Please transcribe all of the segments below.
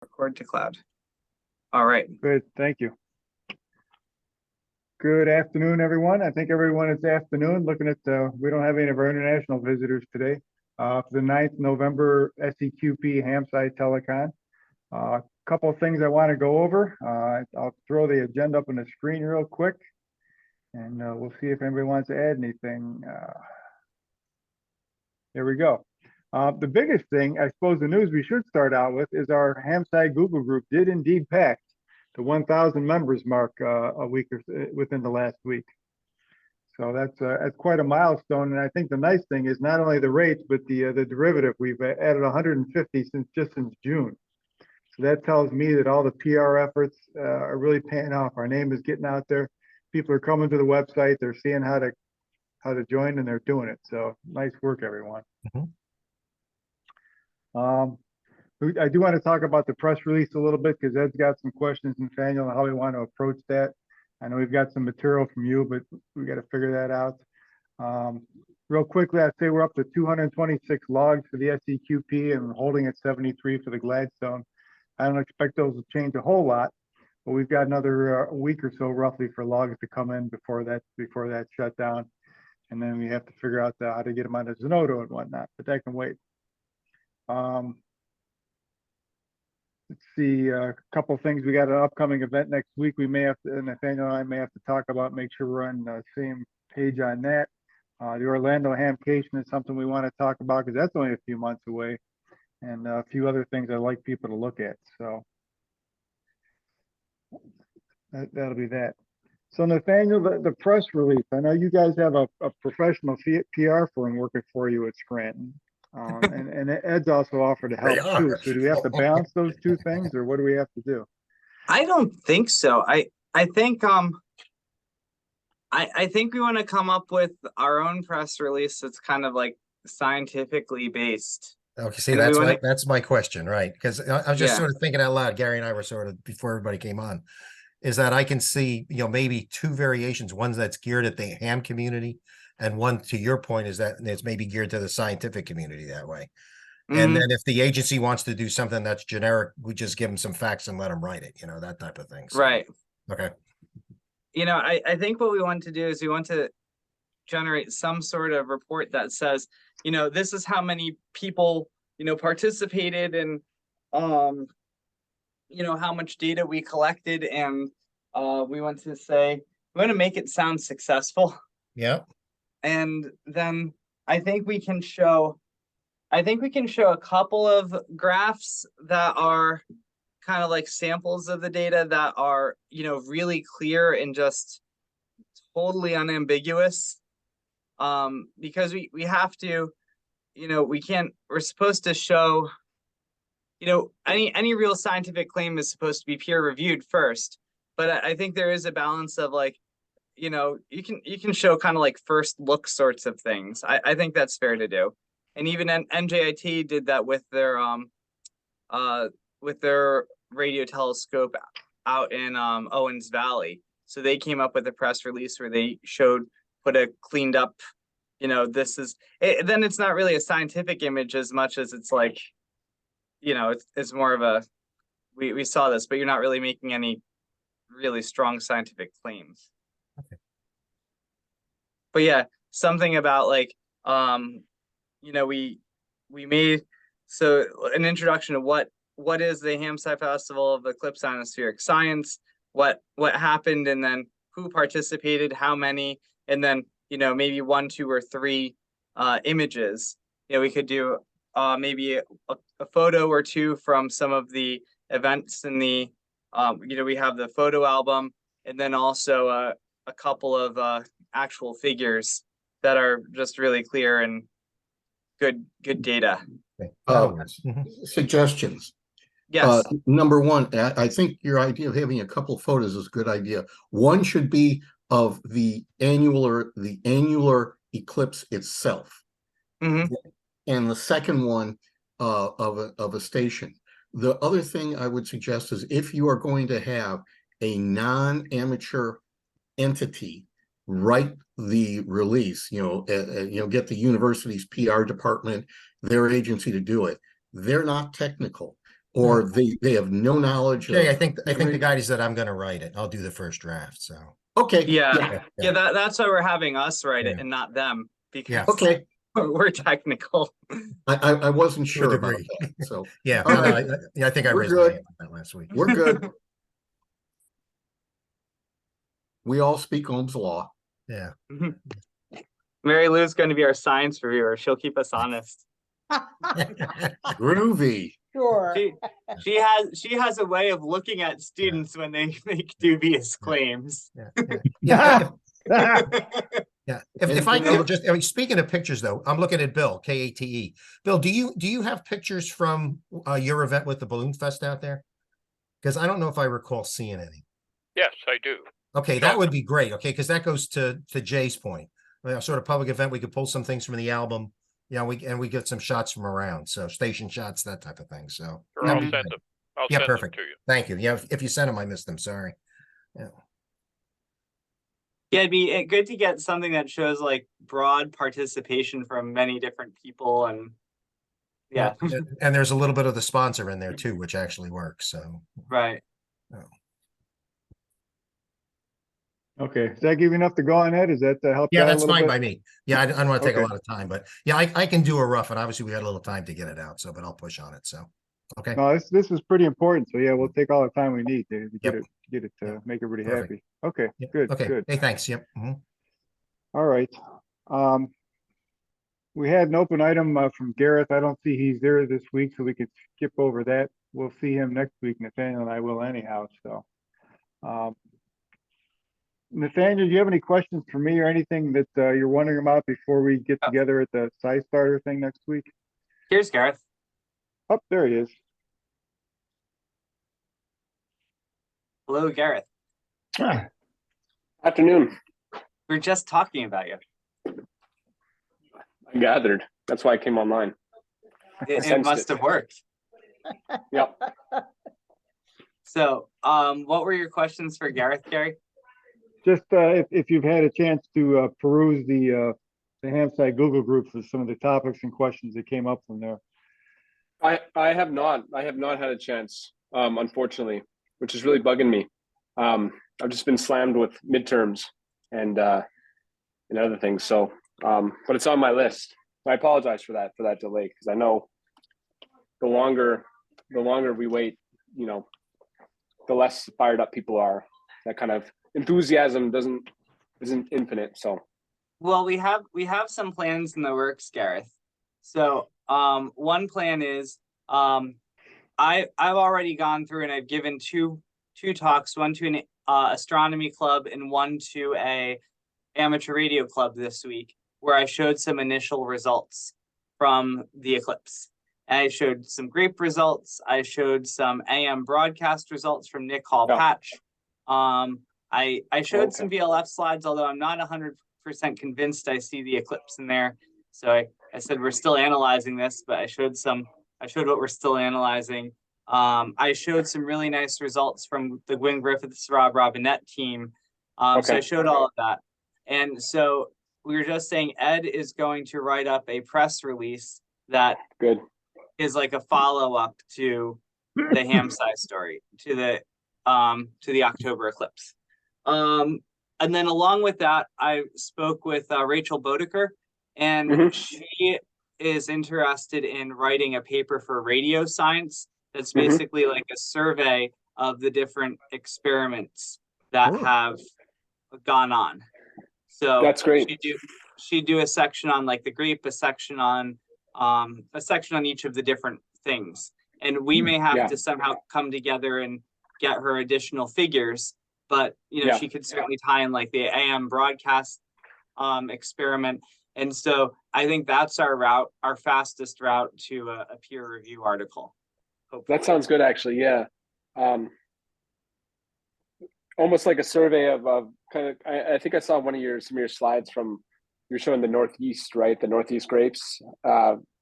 Record to cloud. All right. Good, thank you. Good afternoon, everyone. I think everyone is afternoon. Looking at we don't have any of our international visitors today. For the 9th November SEQP Hamside Telecon. A couple of things I want to go over. I'll throw the agenda up on the screen real quick, and we'll see if anybody wants to add anything. There we go. The biggest thing, I suppose, the news we should start out with is our Hamside Google group did indeed pass the 1,000 members mark a week or within the last week. So that's quite a milestone. And I think the nice thing is not only the rates, but the derivative. We've added 150 since June. So that tells me that all the PR efforts are really paying off. Our name is getting out there. People are coming to the website. They're seeing how to join, and they're doing it. So nice work, everyone. I do want to talk about the press release a little bit because Ed's got some questions, Nathaniel, on how we want to approach that. I know we've got some material from you, but we got to figure that out. Real quickly, I'd say we're up to 226 logs for the SEQP and holding at 73 for the Gladstone. I don't expect those to change a whole lot, but we've got another week or so roughly for logs to come in before that shut down. And then we have to figure out how to get them onto Zenodo and whatnot, but that can wait. Let's see, a couple of things. We got an upcoming event next week. We may have to, Nathaniel and I may have to talk about, make sure we're on the same page on that. The Orlando Hamcation is something we want to talk about because that's only a few months away, and a few other things I'd like people to look at. So that'll be that. So Nathaniel, the press release, I know you guys have a professional PR firm working for you at Scranton. And Ed's also offered to help too. So do we have to balance those two things, or what do we have to do? I don't think so. I think I think we want to come up with our own press release that's kind of like scientifically based. Okay, see, that's my question, right? Because I was just sort of thinking out loud. Gary and I were sort of, before everybody came on, is that I can see, maybe two variations. One that's geared at the ham community, and one, to your point, is that it's maybe geared to the scientific community that way. And then if the agency wants to do something that's generic, we just give them some facts and let them write it, that type of thing. So, right. Okay. I think what we want to do is we want to generate some sort of report that says, this is how many people, participated, and, how much data we collected. And we want to make it sound successful. Yeah. And then I think we can show a couple of graphs that are kind of like samples of the data that are, really clear and just totally unambiguous. Because we have to, we're supposed to show, any real scientific claim is supposed to be peer reviewed first. But I think there is a balance of like, you can show kind of like first look sorts of things. I think that's fair to do. And even NJIT did that with their radio telescope out in Owens Valley. So they came up with a press release where they put a cleaned up, this is it. Then it's not really a scientific image as much as it's like, it's more of a, we saw this, but you're not really making any really strong scientific claims. Okay. But yeah, something about like, we made an introduction to what is the Hamside Festival of Eclipse Ionospheric Science, what happened, and then who participated, how many, and then maybe 1, 2, or 3 images. We could do maybe a photo or two from some of the events in the we have the photo album, and then also a couple of actual figures that are just really clear and good data. Suggestions. Yes. Number one, I think your idea of having a couple photos is a good idea. One should be of the annular eclipse itself, and the second one of a station. The other thing I would suggest is, if you are going to have a non-amateur entity write the release, get the university's PR department, their agency, to do it. They're not technical. or they have no knowledge Jay, of. I think the guide is that I'm going to write it. I'll do the first draft. So Okay. Yeah. That's why we're having us write it Yeah. and not them, because Yeah. Okay. we're technical. I wasn't To a sure about degree. that. So yeah, all no, right. I think I We're raised good. my hand on that last week. We're good. We all speak Ohm's law. Yeah. Mary Lou's going to be our science reviewer. She'll keep us honest. Groovy. Sure. She has a way of looking at students when they make dubious claims. Yeah. If I And, could just, I mean, speaking of pictures though, I'm looking at Bill, Kate. Bill, do you have pictures from your event with the Balloon Fest out there? Because I don't know if I recall seeing any. Yes, I do. Okay, that would be great. Okay, because that goes to Jay's point. Sort of public event, we could pull some things from the album. Yeah, we get some shots from around, so station shots, that type of thing. So Sure, I'll send them. I'll send perfect. them to you. Thank you. Yeah, if you sent them, I missed them. Sorry. Yeah. Yeah, it'd be good to get something that shows like broad participation from many different people, and yeah. And there's a little bit of the sponsor in there too, which actually works. So Right. Okay, does that give you enough to go on, Ed? Is that help? Yeah, out a that's little fine bit? by me. Yeah, I don't want to take a Okay. lot of time, but yeah, I can do a rough, and obviously we got a little time to get it out. So, but I'll push on it. So, okay. No, this is pretty important. So yeah, we'll take all the time we need to get Yep. it to make everybody Perfect. happy. Okay, Yep. good, Okay. good. Hey, thanks. Yep. Mhm. All right. We had an open item from Gareth. I don't see he's there this week, so we could skip over that. We'll see him next week. Nathaniel and I will anyhow. So, Nathaniel, do you have any questions for me or anything that you're wondering about before we get together at the Sci Starter thing next week? Here's Gareth. Oh, there he is. Hello, Gareth. Afternoon. We were just talking about you. I gathered. That's why I came online. It sensed must it. have worked. Yep. So, what were your questions for Gareth, Gary? Just if you've had a chance to peruse the Hamside Google group for some of the topics and questions that came up from there. I have not. I have not had a chance, unfortunately, which is really bugging me. I've just been slammed with midterms and other things. So, but it's on my list. I apologize for that delay, because I know the longer we wait, the less fired up people are. That kind of enthusiasm isn't infinite. So, Well, we have some plans in the works, Gareth. So, one plan is, I've already gone through and I've given two talks, one to an astronomy club and one to a amateur radio club this week, where I showed some initial results from the eclipse. And I showed some GRAPE results. I showed some AM broadcast results from Nick Hall Patch. I showed some VLF slides, although I'm not 100% convinced I see the eclipse in there. So I said we're still analyzing this, but I showed what we're still analyzing. I showed some really nice results from the Gwyn Griffiths, Rob Robinette team. So I showed all of that. And so we were just saying Ed is going to write up a press release that is like a follow-up to the Hamsai story, to the October eclipse. And then along with that, I spoke with Rachel Bodeker, and she is interested in writing a paper for radio science that's basically like a survey of the different experiments that have gone on. So that's great. She'd do a section on like the GRAPE, a section on each of the different things. And we may have to somehow come together and get her additional figures, but she could certainly tie in like the AM broadcast experiment. And so I think that's our route, our fastest route to a peer review article. Hopefully. That sounds good, actually. Yeah. Almost like a survey of kind of, I think I saw some of your slides from, you're showing the Northeast, right? The Northeast grapes,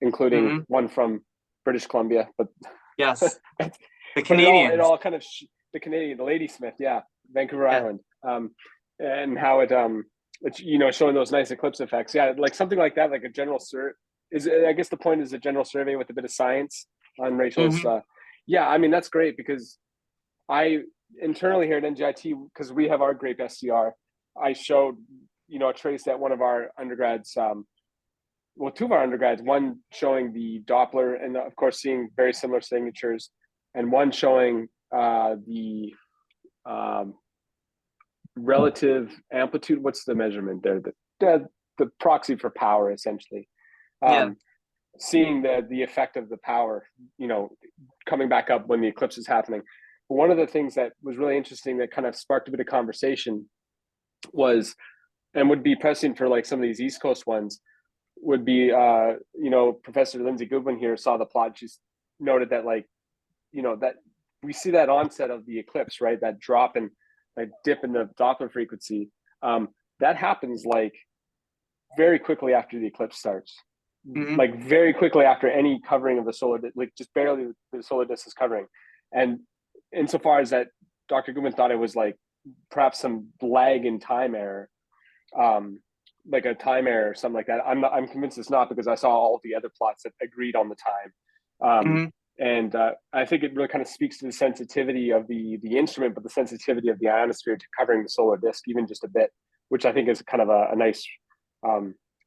including one from British Columbia, but yes, the Canadians. It all kind of, the Canadian, the Ladysmith, Vancouver Island, and how it's, showing those nice eclipse effects. Yeah, like something like that, like a general I guess the point is a general survey with a bit of science on Rachel's. Yeah, I mean, that's great because I internally here at NGIT, because we have our grape SCR, I showed, a trace at one of our undergrads, well, two of our undergrads, one showing the Doppler and of course seeing very similar signatures, and one showing the relative amplitude. What's the measurement there? The proxy for power, essentially. Yeah. Seeing the effect of the power, coming back up when the eclipse is happening. But one of the things that was really interesting that kind of sparked a bit of conversation was, and would be prescient for like some of these East Coast ones, would be Professor Lindsay Goodwin here saw the plot. She's noted that that we see that onset of the eclipse, right? That drop and that dip in the Doppler frequency. That happens like very quickly after the eclipse starts. Mhm. Like very quickly after any covering of the solar, like just barely the solar disk is covering. And insofar as that, Dr. Goodman thought it was like perhaps some lag in time error, like a time error or something like that. I'm convinced it's not, because I saw all of the other plots that agreed on the time. Mhm. And I think it really kind of speaks to the sensitivity of the instrument, but the sensitivity of the ionosphere to covering the solar disk, even just a bit, which I think is kind of a nice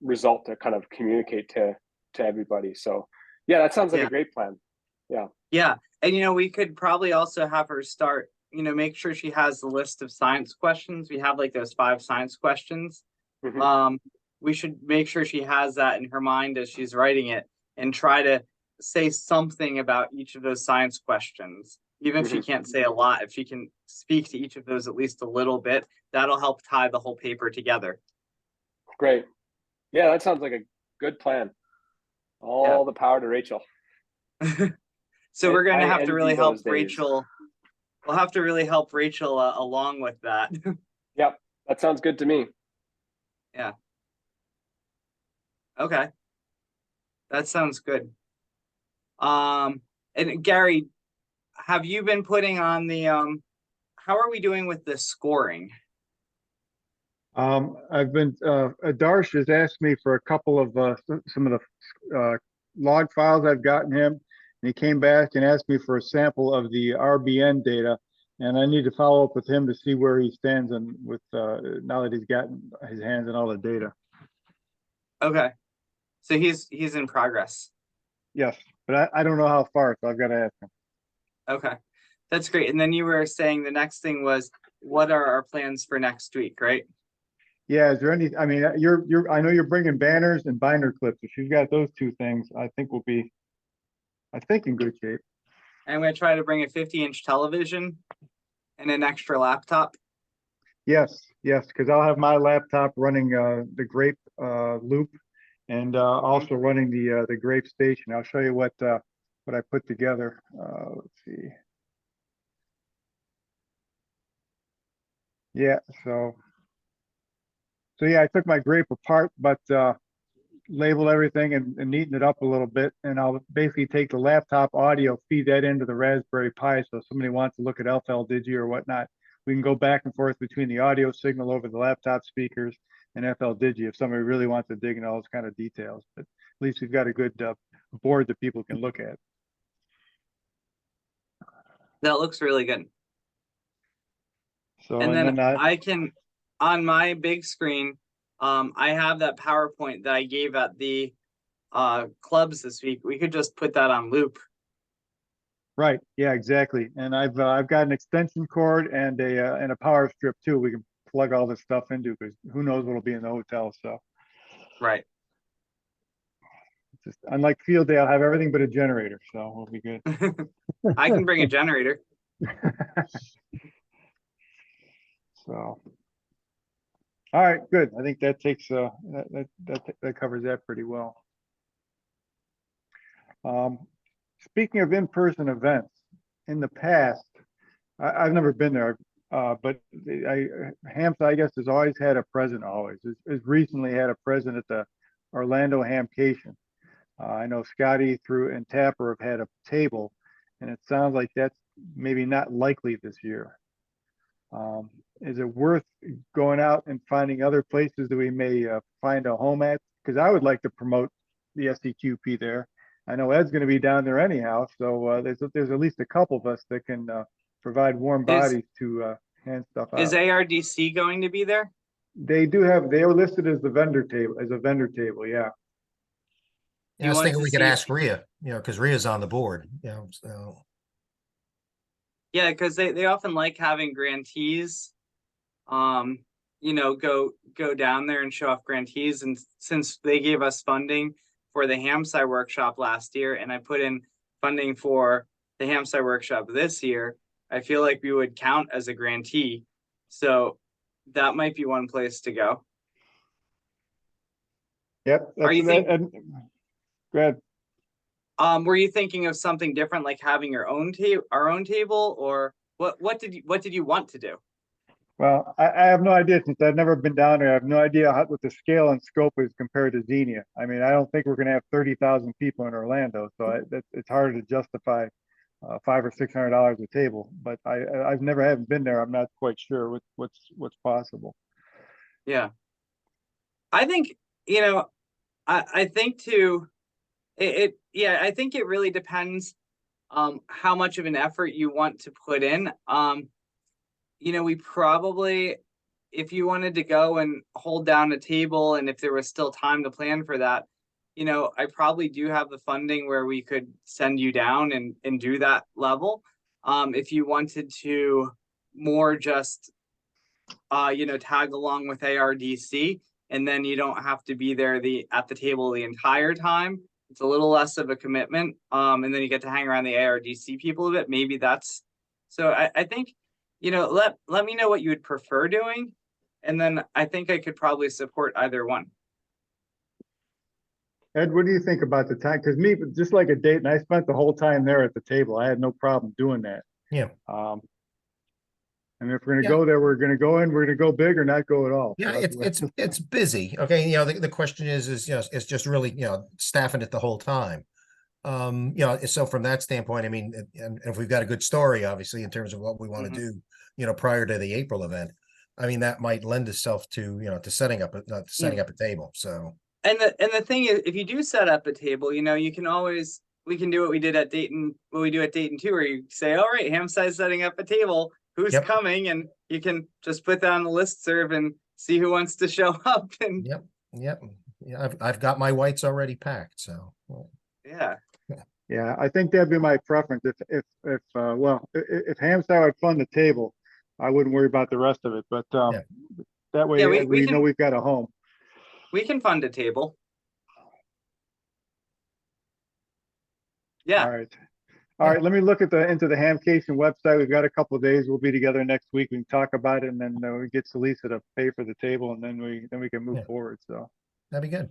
result to kind of communicate to everybody. So yeah, that sounds like a great plan. Yeah. And we could probably also have her start, make sure she has the list of science questions. We have like those 5 science questions. Mm-hmm. We should make sure she has that in her mind as she's writing it, and try to say something about each of those science questions. Even if she can't say a lot, if she can speak to each of those at least a little bit, that'll help tie the whole paper together. Great. Yeah, that sounds like a good plan. All the power to Rachel. So we're going to have to envy really help those days. Rachel. We'll have to really help Rachel along with that. Yep, that sounds good to me. Yeah. Okay. That sounds good. And Gary, have you been putting on the how are we doing with the scoring? I've been Darsh has asked me for a couple of some of the log files I've gotten him, and he came back and asked me for a sample of the RBN data, and I need to follow up with him to see where he stands and with now that he's gotten his hands on all the data. Okay, so he's in progress. Yes, but I don't know how far, so I've got to ask him. Okay, that's great. And then you were saying the next thing was, what are our plans for next week, right? Yeah, is there any? I mean, I know you're bringing banners and binder clips. If you've got those 2 things, I think we'll be, in good shape. I'm going to try to bring a 50-inch television and an extra laptop. Yes, because I'll have my laptop running the grape loop, and also running the grape station. I'll show you what I put together. Let's see. Yeah, so yeah, I took my grape apart, but labeled everything and neatened it up a little bit, and I'll basically take the laptop audio, feed that into the Raspberry Pi, so if somebody wants to look at FL Digi or whatnot, we can go back and forth between the audio signal over the laptop speakers and FL Digi if somebody really wants to dig into all those kind of details. But at least we've got a good board that people can look at. That looks really good. So and then I can, on my big screen, I have that PowerPoint that I gave at the clubs this week. We could just put that on loop. Right. Yeah, exactly. And I've got an extension cord and a power strip too. We can plug all this stuff into, because who knows what'll be in the hotel. So right. Just unlike Field Day, I'll have everything but a generator, so we'll be good. I can bring a generator. So, all right, good. I think that takes that covers that pretty well. Speaking of in-person events, in the past, I've never been there, but HAMSA, I guess, has always had a present. Always has recently had a present at the Orlando Hamcation. I know Scotty and Tapper have had a table, and it sounds like that's maybe not likely this year. Is it worth going out and finding other places that we may find a home at? Because I would like to promote the SEQP there. I know Ed's going to be down there anyhow, so there's at least a couple of us that can provide warm bodies to hand stuff Is out. ARDC going to be there? They are listed as the vendor table, as a vendor table, yeah. Yeah, I was want thinking to we could see if- ask Rhea, because Rhea's on the board, so. Yeah, because they often like having grantees, go down there and show off grantees. And since they gave us funding for the Hamsci workshop last year, and I put in funding for the Hamsci workshop this year, I feel like we would count as a grantee. So that might be one place to go. Yep. Are you go ahead. Were you thinking of something different, like having our own table, or what did you want to do? Well, I have no idea since I've never been down there. I have no idea what the scale and scope is compared to Xenia. I mean, I don't think we're going to have 30,000 people in Orlando, so it's hard to justify $500 or $600 a table. But I've never haven't been there. I'm not quite sure what's possible. Yeah, I think I think too. I think it really depends how much of an effort you want to put in. We probably, if you wanted to go and hold down a table, and if there was still time to plan for that, I probably do have the funding where we could send you down and do that level. If you wanted to more just tag along with ARDC, and then you don't have to be there at the table the entire time. It's a little less of a commitment. And then you get to hang around the ARDC people a bit. Maybe that's so. I think, let me know what you would prefer doing, and then I think I could probably support either one. Ed, what do you think about the time? Because me, just like a date, and I spent the whole time there at the table. I had no problem doing that. Yeah. And if we're going to go there, we're going to go in, we're going to go big or not go at all. Yeah, it's busy. Okay. The question is it's just really, staffing it the whole time. So from that standpoint, I mean, and if we've got a good story, obviously, in terms of what we want to do, prior to the April event, I mean, that might lend itself to, to setting up a table. So. And the thing is, if you do set up a table, you can always, we can do what we do at Dayton too, where you say, all right, Hamsci's setting up a table. Who's coming, and you can just put that on the listserv and see who wants to show up. And yeah, I've got my whites already packed, so yeah, I think that'd be my preference. If Hamsci would fund the table, I wouldn't worry about the rest of it. But that way we know we've got a home. We can fund a table. Yeah. All right, let me look into the Hamcation website. We've got a couple of days. We'll be together next week. We can talk about it, and then we get Salisa to pay for the table, and then we can move forward. So that'd be good.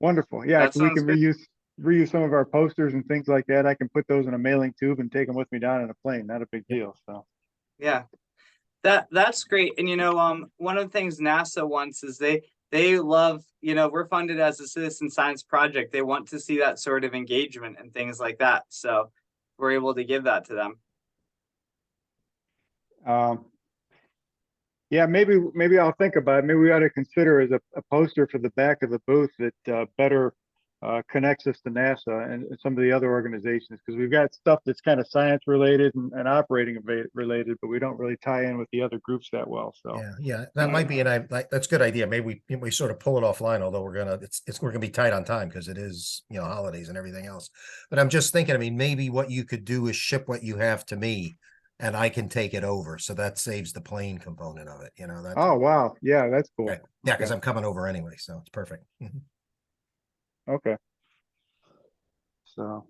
Wonderful. Yeah, we can reuse some of our posters and things like that. I can put those in a mailing tube and take them with me down in a plane. Not a big deal. So yeah, that's great. And one of the things NASA wants is they love, we're funded as a citizen science project. They want to see that sort of engagement and things like that. So we're able to give that to them. Yeah, maybe I'll think about it. Maybe we ought to consider as a poster for the back of the booth that better connects us to NASA and some of the other organizations, because we've got stuff that's kind of science related and operating related, but we don't really tie in with the other groups that well. So yeah, that might be, and that's a good idea. Maybe we sort of pull it offline, although we're gonna be tight on time because it is holidays and everything else. But I'm just thinking, I mean, maybe what you could do is ship what you have to me, and I can take it over, so that saves the plane component of it. Oh wow, yeah, that's cool. Right. Yeah, because I'm coming over anyway, so it's perfect. Okay. So,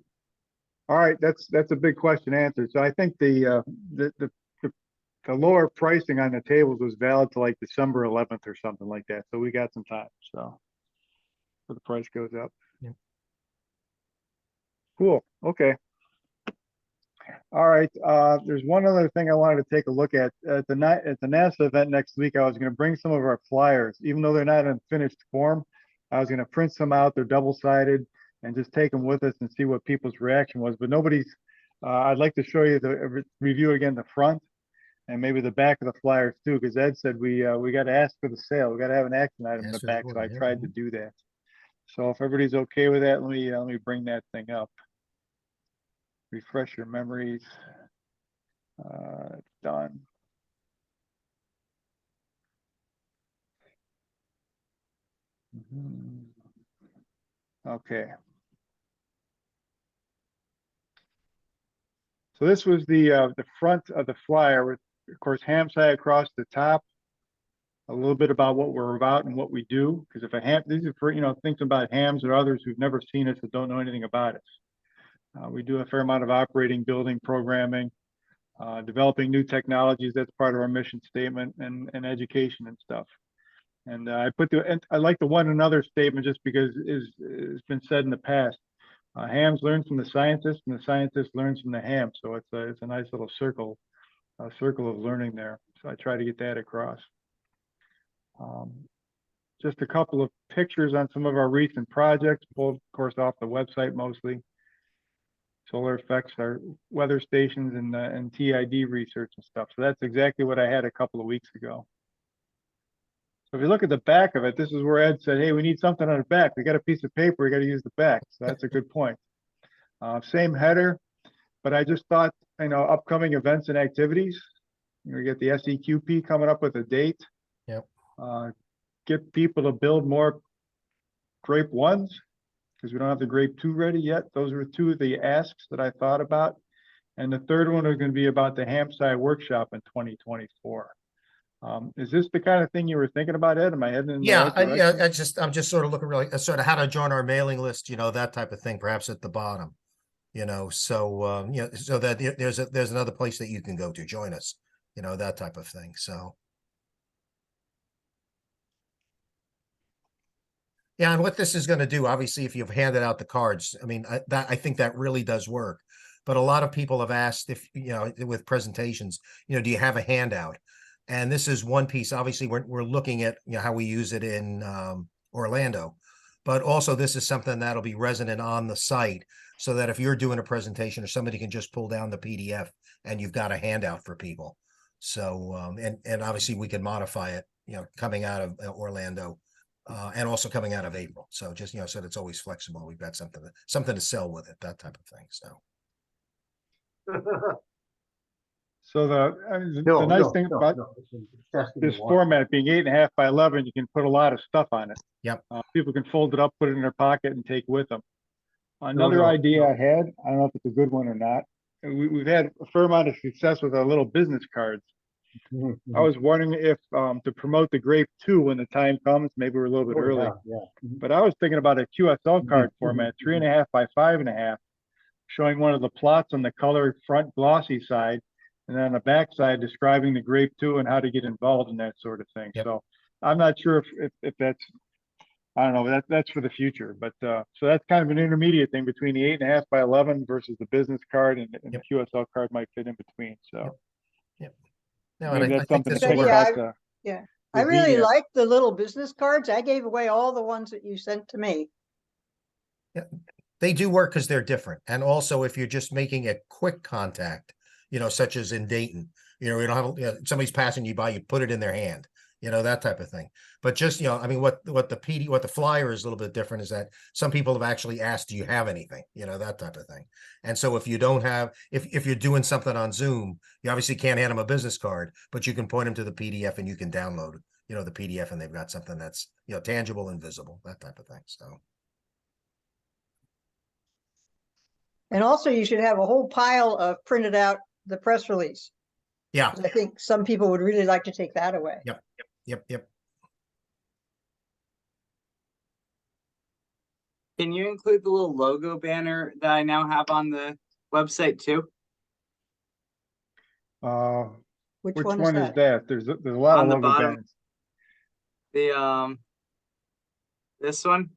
all right, that's a big question answered. So I think the lower pricing on the tables was valid to like December 11th or something like that. So we got some time. So the price goes up. Yeah. Cool. Okay. All right. There's one other thing I wanted to take a look at the NASA event next week. I was going to bring some of our flyers, even though they're not in finished form. I was going to print some out. They're double-sided and just take them with us and see what people's reaction was. But I'd like to show you the review again, the front and maybe the back of the flyers too, because Ed said we got to ask for the sale. We got to have an action item in the back. So I tried to do that. So if everybody's okay with that, let me bring that thing up. Refresh your memories. It's done. Okay. So this was the front of the flyer with, of course, Hamsai across the top. A little bit about what we're about and what we do. Because if a ham, these are for, things about hams or others who've never seen us and don't know anything about us. We do a fair amount of operating, building, programming, developing new technologies. That's part of our mission statement, and education and stuff. And I like the one another statement just because it's been said in the past. Hams learn from the scientists, and the scientist learns from the ham. So it's a nice little circle of learning there. So I try to get that across. Just a couple of pictures on some of our recent projects, pulled, of course, off the website mostly. Solar effects, our weather stations, and TID research and stuff. So that's exactly what I had a couple of weeks ago. So if you look at the back of it, this is where Ed said, hey, we need something on the back. We got a piece of paper, we got to use the back. So that's a good point. Same header, but I just thought, upcoming events and activities. We get the SEQP coming up with a date. Yep. Get people to build more grape 1s because we don't have the grape 2 ready yet. Those were two of the asks that I thought about. And the third one is going to be about the Hamsai workshop in 2024. Is this the kind of thing you were thinking about, Ed? Am I heading in the right direction? I'm just sort of looking really sort of how to join our mailing list, that type of thing, perhaps at the bottom, so so that there's another place that you can go to join us, that type of thing. So. Yeah, and what this is going to do, obviously, if you've handed out the cards, I mean, I think that really does work. But a lot of people have asked if, with presentations, do you have a handout? And this is one piece. Obviously, we're looking at how we use it in Orlando, but also this is something that'll be resonant on the site, so that if you're doing a presentation, or somebody can just pull down the PDF and you've got a handout for people. So and obviously we can modify it, coming out of Orlando. And also coming out of April. So just, so that it's always flexible. We've got something to sell with it, that type of thing. So. So the nice thing about this format being 8.5 by 11, you can put a lot of stuff on it. Yep. People can fold it up, put it in their pocket, and take with them. Another idea I had, I don't know if it's a good one or not. We've had a fair amount of success with our little business cards. I was wondering if to promote the grape 2 when the time comes, maybe we're a little bit early. But I was thinking about a QSO card format, 3.5 by 5.5, showing one of the plots on the colored front glossy side, and then on the back side describing the grape 2 and how to get involved in that sort of thing. Yep. So I'm not sure if that's, I don't know, that's for the future. But so that's kind of an intermediate thing between the 8.5 by 11 versus the business card, and the QSO card might fit in between. So. Yep. No, maybe that's something to think about. I really like the little business cards. I gave away all the ones that you sent to me. Yeah, they do work because they're different. And also, if you're just making a quick contact, such as in Dayton, we don't have somebody's passing you by, you put it in their hand, that type of thing. But just, I mean, what the flyer is a little bit different is that some people have actually asked, do you have anything, that type of thing. And so if you don't have, if you're doing something on Zoom, you obviously can't hand them a business card, but you can point them to the PDF and you can download, the PDF, and they've got something that's, tangible and visible, that type of thing. So. And also you should have a whole pile of printed out the press release. Yeah. I think some people would really like to take that away. Yep. Can you include the little logo banner that I now have on the website too? Which Which one is that? There's a lot on of the logo bottom. banners. The this one.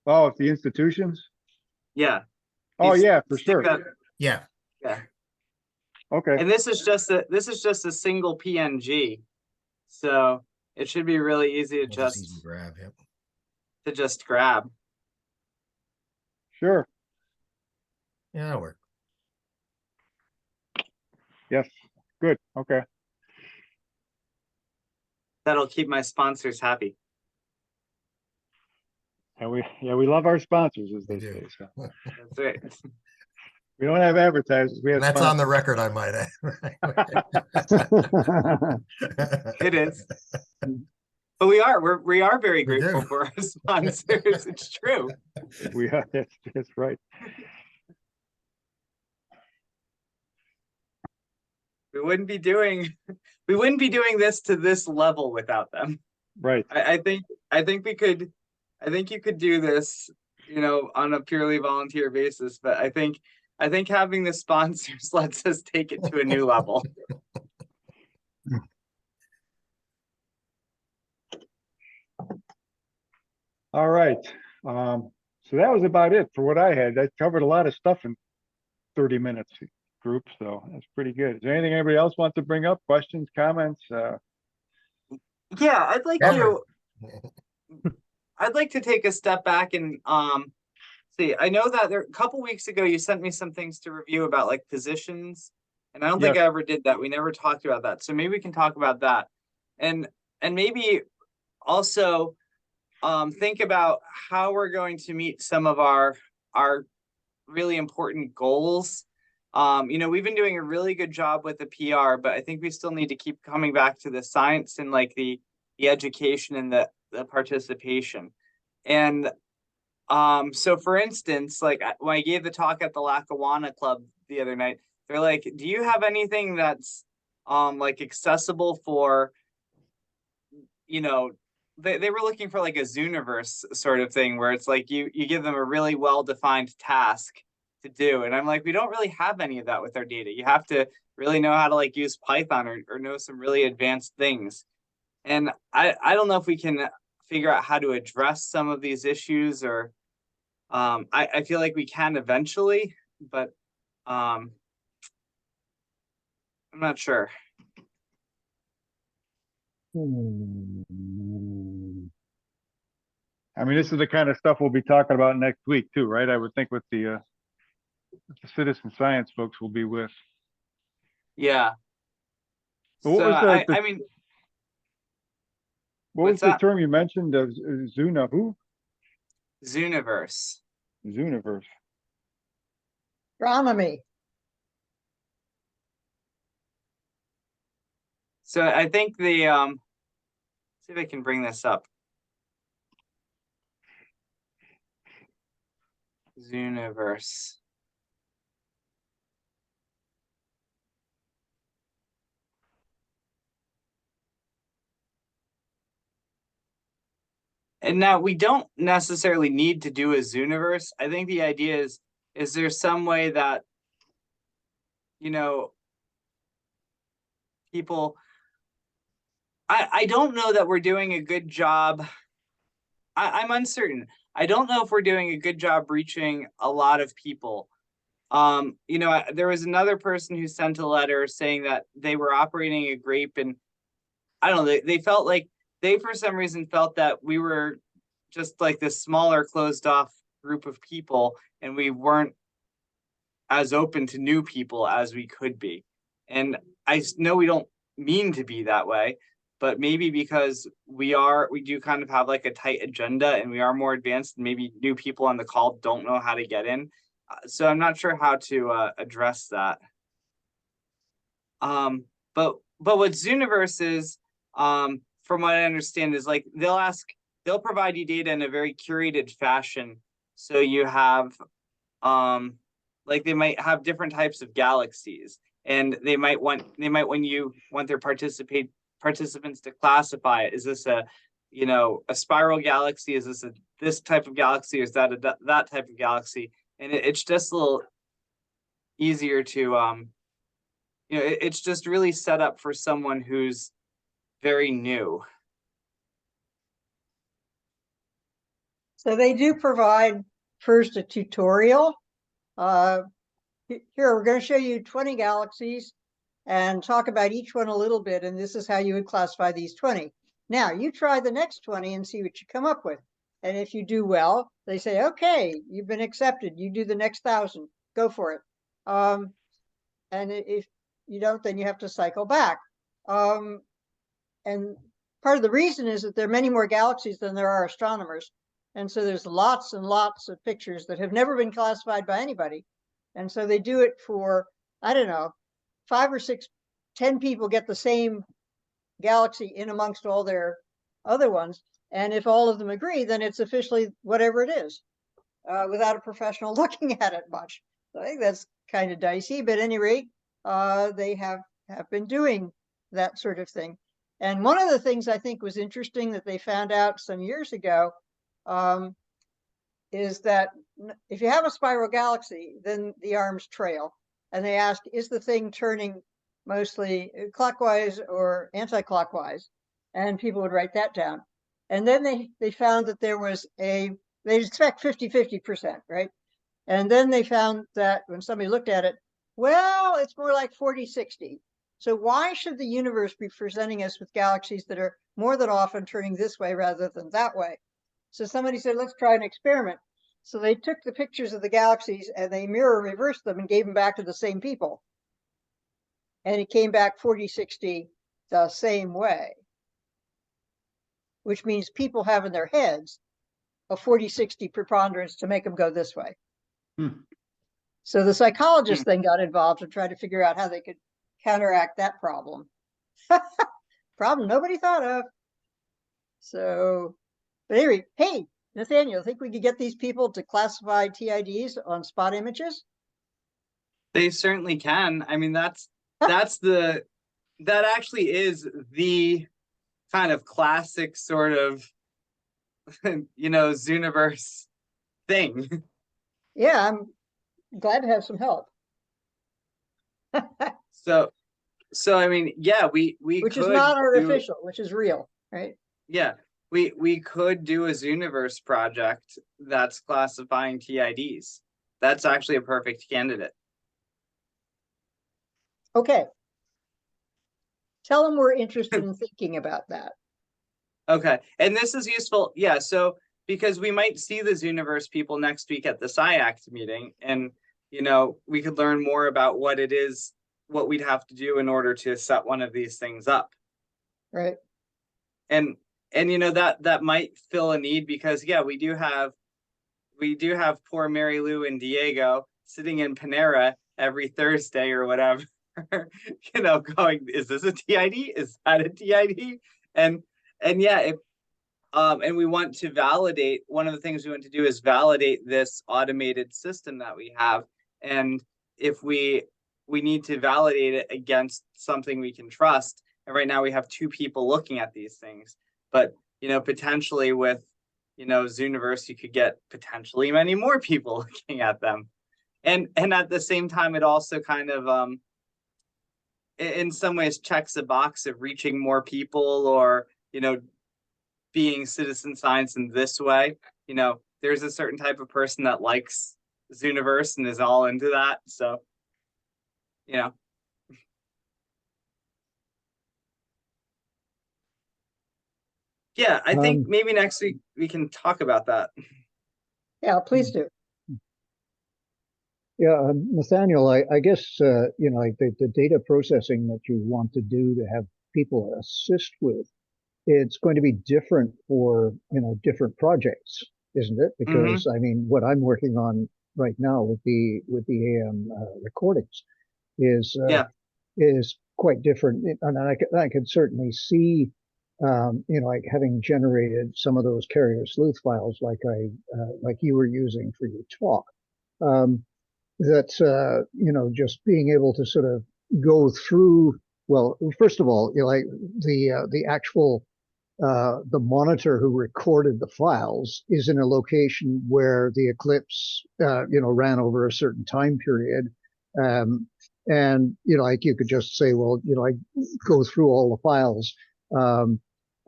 Oh, it's the institutions? Yeah. Oh yeah, for sure. Yeah. Okay. And this is just a single PNG, so it should be really easy to just grab. Yep. To just grab. Sure. Yeah, that'll work. Yes. Good. Okay. That'll keep my sponsors happy. And we love our sponsors, as We they say. do. So That's right. we don't have advertisers. We have And that's on the sponsors. record, I might add. It is. But we are very We grateful do. for our sponsors. It's true. We are. That's right. We wouldn't be doing this to this level without them. Right. I think you could do this, on a purely volunteer basis, but I think having the sponsors lets us take it to a new level. All right. So that was about it for what I had. That covered a lot of stuff in 30 minutes group, so that's pretty good. Is there anything anybody else wants to bring up? Questions, comments? Yeah, Covered. I'd like to take a step back and see. I know that a couple weeks ago you sent me some things to review about like positions, and I don't think Yes. I ever did that. We never talked about that, so maybe we can talk about that, and maybe also think about how we're going to meet some of our really important goals. We've been doing a really good job with the PR, but I think we still need to keep coming back to the science and like the education and the participation. And so for instance, like when I gave the talk at the Lackawanna Club the other night, they're like, do you have anything that's like accessible for, they were looking for like a Zooniverse sort of thing where it's like you give them a really well-defined task to do. And I'm like, we don't really have any of that with our data. You have to really know how to like use Python or know some really advanced things. And I don't know if we can figure out how to address some of these issues, or I feel like we can eventually, but I'm not sure. I mean, this is the kind of stuff we'll be talking about next week too, right? I would think with the citizen science folks will be with. Yeah. But what So was I mean, what was what's the that? term you mentioned of Zuna? Who? Zooniverse. Zooniverse. Astronomy. So I think the see if I can bring this up. Zooniverse. And now we don't necessarily need to do a Zooniverse. I think the idea is there some way that, people, I don't know that we're doing a good job. I'm uncertain. I don't know if we're doing a good job reaching a lot of people. There was another person who sent a letter saying that they were operating a grape, and I don't know, they felt like they for some reason felt that we were just like this smaller closed off group of people, and we weren't as open to new people as we could be. And I know we don't mean to be that way, but maybe because we do kind of have like a tight agenda and we are more advanced, and maybe new people on the call don't know how to get in. So I'm not sure how to address that. But what Zooniverse is, from what I understand, is like they'll provide you data in a very curated fashion. So you have like they might have different types of galaxies, and they might want their participants to classify it. Is this a spiral galaxy? Is this this type of galaxy? Or is that that type of galaxy? And it's just a little easier to it's just really set up for someone who's very new. So they do provide first a tutorial. Here, we're going to show you 20 galaxies and talk about each one a little bit. And this is how you would classify these 20. Now you try the next 20 and see what you come up with. And if you do well, they say, okay, you've been accepted. You do the next 1,000, go for it. And if you don't, then you have to cycle back. And part of the reason is that there are many more galaxies than there are astronomers. And so there's lots and lots of pictures that have never been classified by anybody. And so they do it for, I don't know, 5 or 6, 10 people get the same galaxy in amongst all their other ones. And if all of them agree, then it's officially whatever it is, without a professional looking at it much. So I think that's kind of dicey, but at any rate, they have been doing that sort of thing. And one of the things I think was interesting that they found out some years ago is that if you have a spiral galaxy, then the arms trail. And they asked, is the thing turning mostly clockwise or anti-clockwise? And people would write that down. And then they found that there was they expect 50-50%, right? And then they found that when somebody looked at it, well, it's more like 40-60. So why should the universe be presenting us with galaxies that are more than often turning this way rather than that way? So somebody said, let's try an experiment. So they took the pictures of the galaxies and they mirror reversed them and gave them back to the same people. And it came back 40-60 the same way, which means people have in their heads a 40-60 preponderance to make them go this way. So the psychologists then got involved and tried to figure out how they could counteract that problem. Problem nobody thought of. So, but anyway, hey, Nathaniel, think we could get these people to classify TIDs on spot images? They certainly can. I mean, that actually is the kind of classic sort of, Zooniverse thing. Yeah, I'm glad to have some help. So I mean, yeah, we Which could is not do, artificial, which is real, right? yeah, we could do a Zooniverse project that's classifying TIDs. That's actually a perfect candidate. Okay. Tell them we're interested in thinking about that. Okay, and this is useful, yeah, so because we might see the Zooniverse people next week at the SciAct meeting, and we could learn more about what it is, what we'd have to do in order to set one of these things up. Right. And that might fill a need, because yeah, we do have poor Mary Lou and Diego sitting in Panera every Thursday or whatever, going, is this a TID? Is that a TID? And yeah, if and we want to validate, one of the things we want to do is validate this automated system that we have. And if we need to validate it against something we can trust. And right now we have 2 people looking at these things, but potentially with Zooniverse, you could get potentially many more people looking at them. And at the same time, it also kind of in some ways checks a box of reaching more people, or being citizen science in this way. There's a certain type of person that likes Zooniverse and is all into that. So, yeah, I think maybe next week we can talk about that. Yeah, please do. Yeah, Nathaniel, I guess, like the data processing that you want to do to have people assist with, it's going to be different for, different projects, isn't it? Because I mean, what I'm working on right now with the AM recordings is quite different. And I could certainly see, like having generated some of those carrier sleuth files like you were using for your talk. That just being able to sort of go through, well, first of all, like the actual the monitor who recorded the files is in a location where the eclipse ran over a certain time period, and like you could just say, well, I go through all the files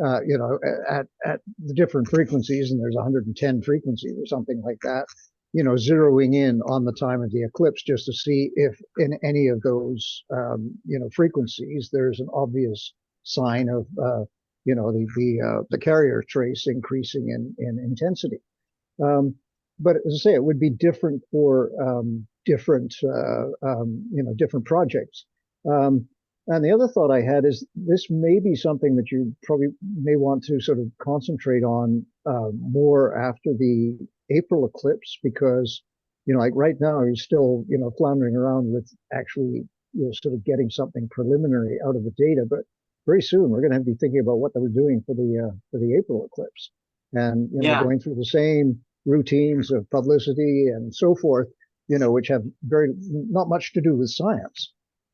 at the different frequencies, and there's 110 frequencies or something like that, zeroing in on the time of the eclipse just to see if in any of those, frequencies, there's an obvious sign of, the carrier trace increasing in intensity. But as I say, it would be different for different projects. And the other thought I had is this may be something that you probably may want to sort of concentrate on more after the April eclipse, because, you know, like right now you're still, you know, floundering around with actually, you know, sort of getting something preliminary out of the data. But very soon we're going to have to be thinking about what they were doing for the April eclipse, and, you know, Yeah. going through the same routines of publicity and so forth, you know, which have not much to do with science.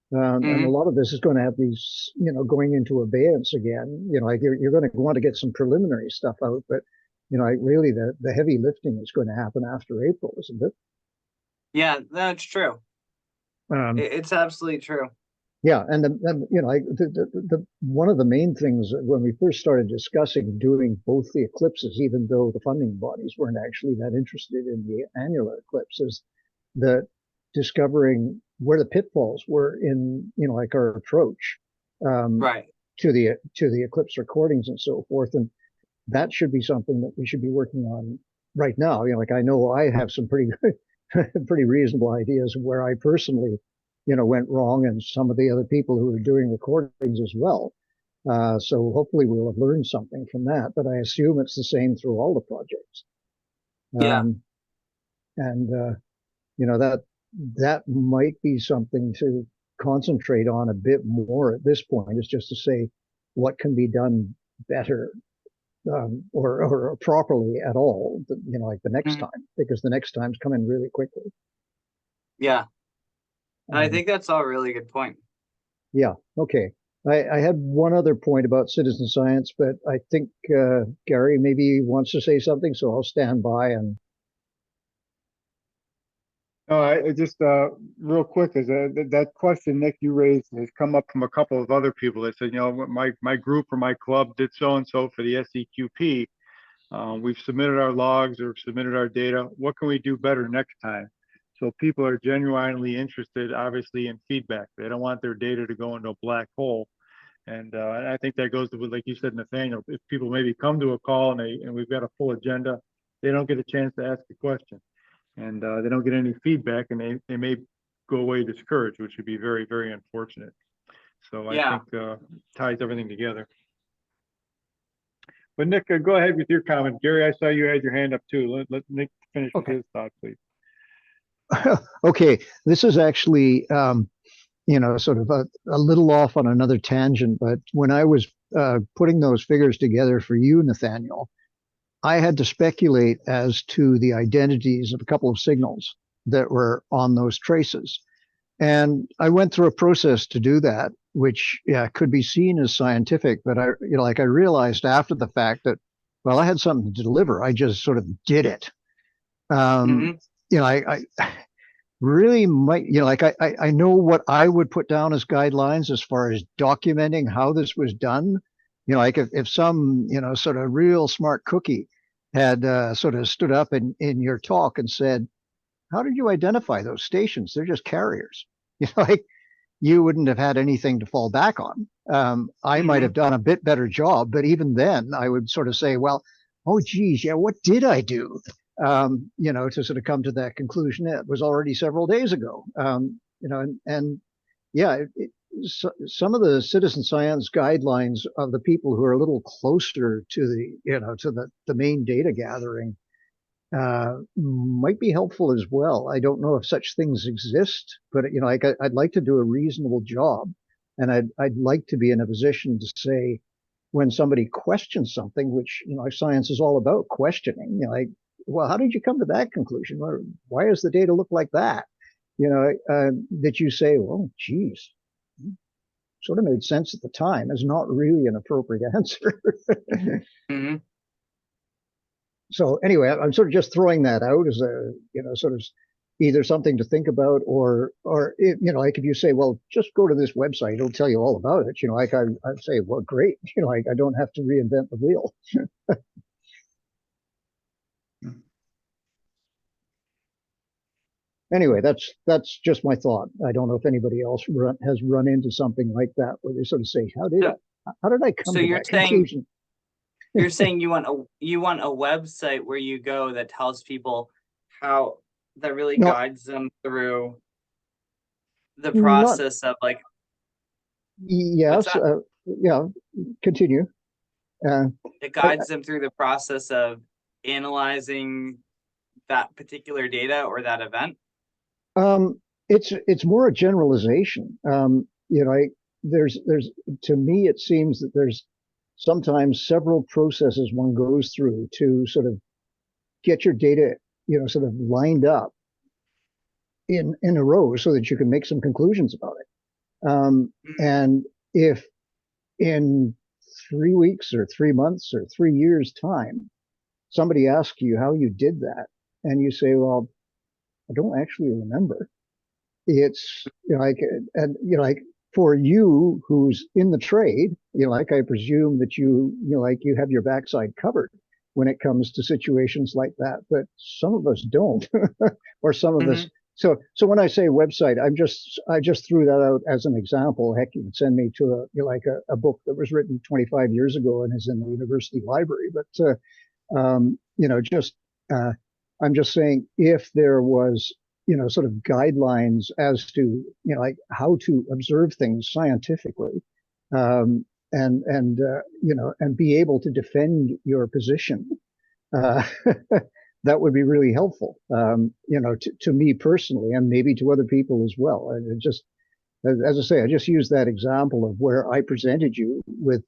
And a lot of this is going to have these, you know, going into abeyance again. You know, like you're going to want to get some preliminary stuff out, but, you know, really the heavy lifting is going to happen after April, isn't it? Yeah, that's true. It's absolutely true. Yeah, and you know, the one of the main things when we first started discussing doing both the eclipses, even though the funding bodies weren't actually that interested in the annular eclipses, that discovering where the pitfalls were in, you know, like our approach Right. to the eclipse recordings and so forth, and that should be something that we should be working on right now. You know, like I know I have some pretty pretty reasonable ideas of where I personally, you know, went wrong, and some of the other people who are doing recordings as well. So hopefully we'll have learned something from that, but I assume it's the same through all the projects. Yeah. And you know, that might be something to concentrate on a bit more at this point, is just to say what can be done better, or properly at all, you know, like the next time, because the next time's coming really quickly. Yeah. And I think that's all a really good point. Yeah. Okay. I had one other point about citizen science, but I think Gary maybe wants to say something, so I'll stand by. And No, I just real quick, is that question, Nick, you raised has come up from a couple of other people that said, you know, my group or my club did so and so for the SEQP. We've submitted our logs or submitted our data. What can we do better next time? So people are genuinely interested, obviously, in feedback. They don't want their data to go into a black hole. And I think that goes to what, like you said, Nathaniel, if people maybe come to a call and we've got a full agenda, they don't get a chance to ask a question, and they don't get any feedback, and they may go away discouraged, which would be very, very unfortunate. So I think ties everything together. But Nick, go ahead with your comment. Gary, I saw you had your hand up too. Let Nick finish with his thought, please. Okay, this is actually, you know, sort of a little off on another tangent, but when I was putting those figures together for you, Nathaniel, I had to speculate as to the identities of a couple of signals that were on those traces. And I went through a process to do that, which, yeah, could be seen as scientific, but I, you know, like I realized after the fact that, well, I had something to deliver. I just sort of did it. You know, I really might, you know, like I know what I would put down as guidelines as far as documenting how this was done. You know, like if some, you know, sort of real smart cookie had sort of stood up in your talk and said, how did you identify those stations? They're just carriers. You know, like you wouldn't have had anything to fall back on. I might have done a bit better job, but even then I would sort of say, well, oh geez, yeah, what did I do? You know, to sort of come to that conclusion. It was already several days ago. You know, and yeah, so, some of the citizen science guidelines of the people who are a little closer to the, you know, to the main data gathering might be helpful as well. I don't know if such things exist, but, you know, like I'd like to do a reasonable job, and I'd like to be in a position to say, when somebody questions something, which, you know, science is all about questioning, you know, like, well, how did you come to that conclusion? Or why does the data look like that? You know, that you say, well, geez, sort of made sense at the time, is not really an appropriate answer. So anyway, I'm sort of just throwing that out as a, you know, sort of either something to think about, or if, you know, like if you say, well, just go to this website, it'll tell you all about it. You know, like I'd say, well, great. You know, like I don't have to reinvent the wheel. Anyway, that's just my thought. I don't know if anybody else has run into something like that where they sort of say, how did I come to that conclusion? You're saying you want a website where you go that tells people how, that really guides them through the process of, like, yes, yeah, continue. it guides them through the process of analyzing that particular data or that event? It's more a generalization. There's to me it seems that there's sometimes several processes one goes through to sort of get your data, sort of lined up in a row so that you can make some conclusions about it. And if in 3 weeks or 3 months or 3 years time, somebody asks you how you did that, and you say, well, I don't actually remember. It's like for you who's in the trade, I presume that you have your backside covered when it comes to situations like that, but some of us don't, or some of us. So when I say website, I just threw that out as an example. Heck, you can send me to a book that was written 25 years ago and is in the university library. But I'm just saying, if there was sort of guidelines as to like how to observe things scientifically, and be able to defend your position, that would be really helpful, to me personally, and maybe to other people as well. And just, as I say, I just used that example of where I presented you with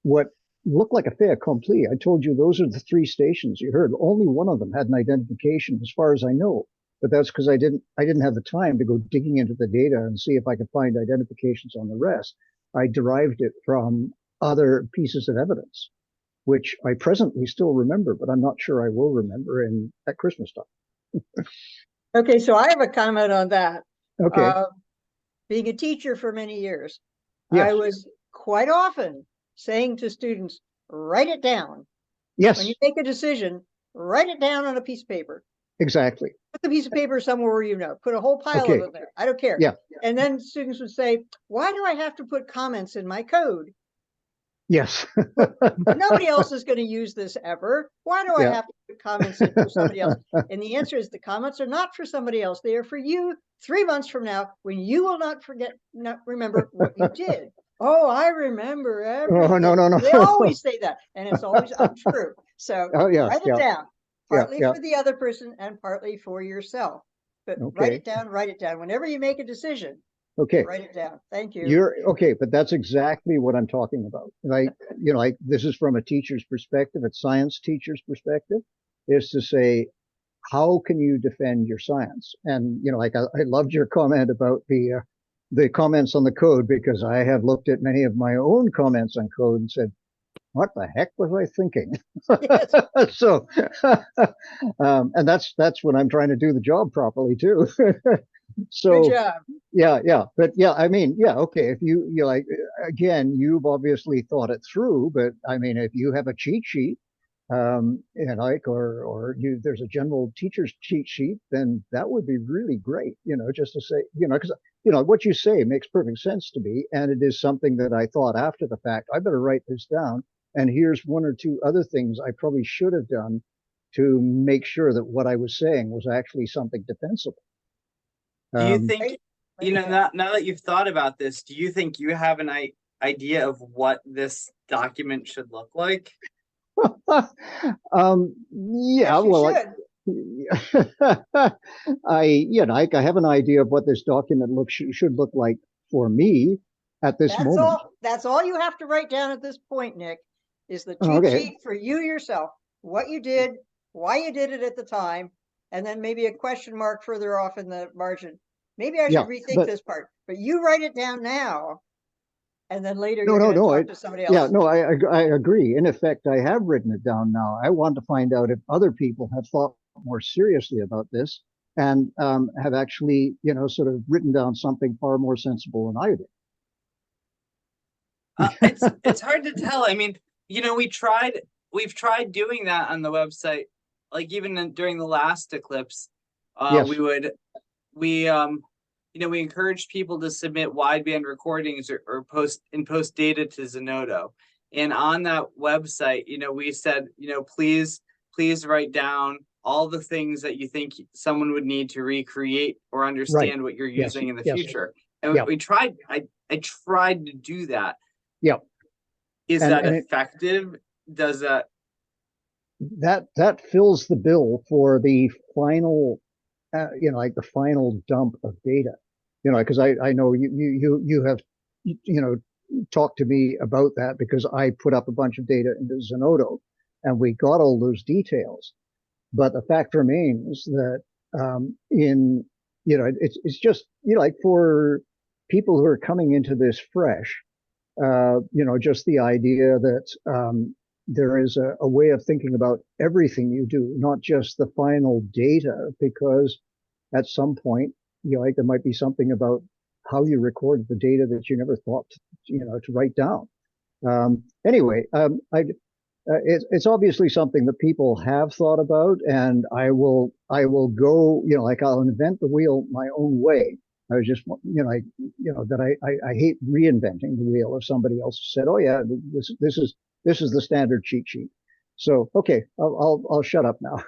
what looked like a fait accompli. I told you those are the 3 stations you heard. Only one of them had an identification, as far as I know. But that's because I didn't have the time to go digging into the data and see if I could find identifications on the rest. I derived it from other pieces of evidence, which I presently still remember, but I'm not sure I will remember at Christmas time. Okay, so I have a comment on that. Okay. Being a teacher for many years, Yes. I was quite often saying to students, write it down. Yes. When you make a decision, write it down on a piece of paper. Exactly. Put the piece of paper somewhere where put a whole pile of it there. I don't care. Yeah. And then students would say, why do I have to put comments in my code? Yes. Nobody else is going to use this ever. Why do I have to put comments in for somebody else? And the answer is the comments are not for somebody else. They are for you 3 months from now, when you will not remember what you did. Oh, I remember everything. Oh, no. They always say that, and it's always untrue. So write it down, partly for the other person and partly for yourself. But write it down. Whenever you make a decision, write it down. Thank you. You're okay, but that's exactly what I'm talking about. This is from a teacher's perspective, a science teacher's perspective, is to say, how can you defend your science? And I loved your comment about the comments on the code, because I have looked at many of my own comments on code and said, what the heck was I thinking? Yes. So, and that's when I'm trying to do the job properly too. So, good job. Yeah. But I mean, okay. If you again, you've obviously thought it through, but I mean, if you have a cheat sheet, or there's a general teacher's cheat sheet, then that would be really great, just to say, because, what you say makes perfect sense to me. And it is something that I thought after the fact, I better write this down. And here's 1 or 2 other things I probably should have done to make sure that what I was saying was actually something defensible. Do you think, now that you've thought about this, do you think you have an idea of what this document should look like? Yeah, well, I have an idea of what this document should look like for me at this moment. That's all you have to write down at this point, Nick, is the cheat sheet for you yourself, what you did, why you did it at the time, and then maybe a question mark further off in the margin. Maybe I should rethink this part, but you write it down now, and then later you're going to talk to somebody else. Yeah, no, I agree. In effect, I have written it down now. I want to find out if other people have thought more seriously about this and have actually, sort of written down something far more sensible than I did. It's hard to tell. I mean, we've tried doing that on the website, like even during the last Eclipse. Yes. We encouraged people to submit wideband recordings or post data to Zenodo. And on that website, we said, please write down all the things that you think someone would need to recreate or understand what you're using in the future. And we tried, I tried to do that. Yeah. Is that effective? does that? That fills the bill for the final, like the final dump of data. Because I know you have, talked to me about that because I put up a bunch of data into Zenodo, and we got all those details. But the fact remains that it's just, like for people who are coming into this fresh, just the idea that there is a way of thinking about everything you do, not just the final data, because at some point, like there might be something about how you record the data that you never thought, to write down. Anyway, it's obviously something that people have thought about, and I will go, like I'll invent the wheel my own way. I was just, that I hate reinventing the wheel. If somebody else said, "Oh yeah, this is the standard cheat sheet," so okay, I'll shut up now.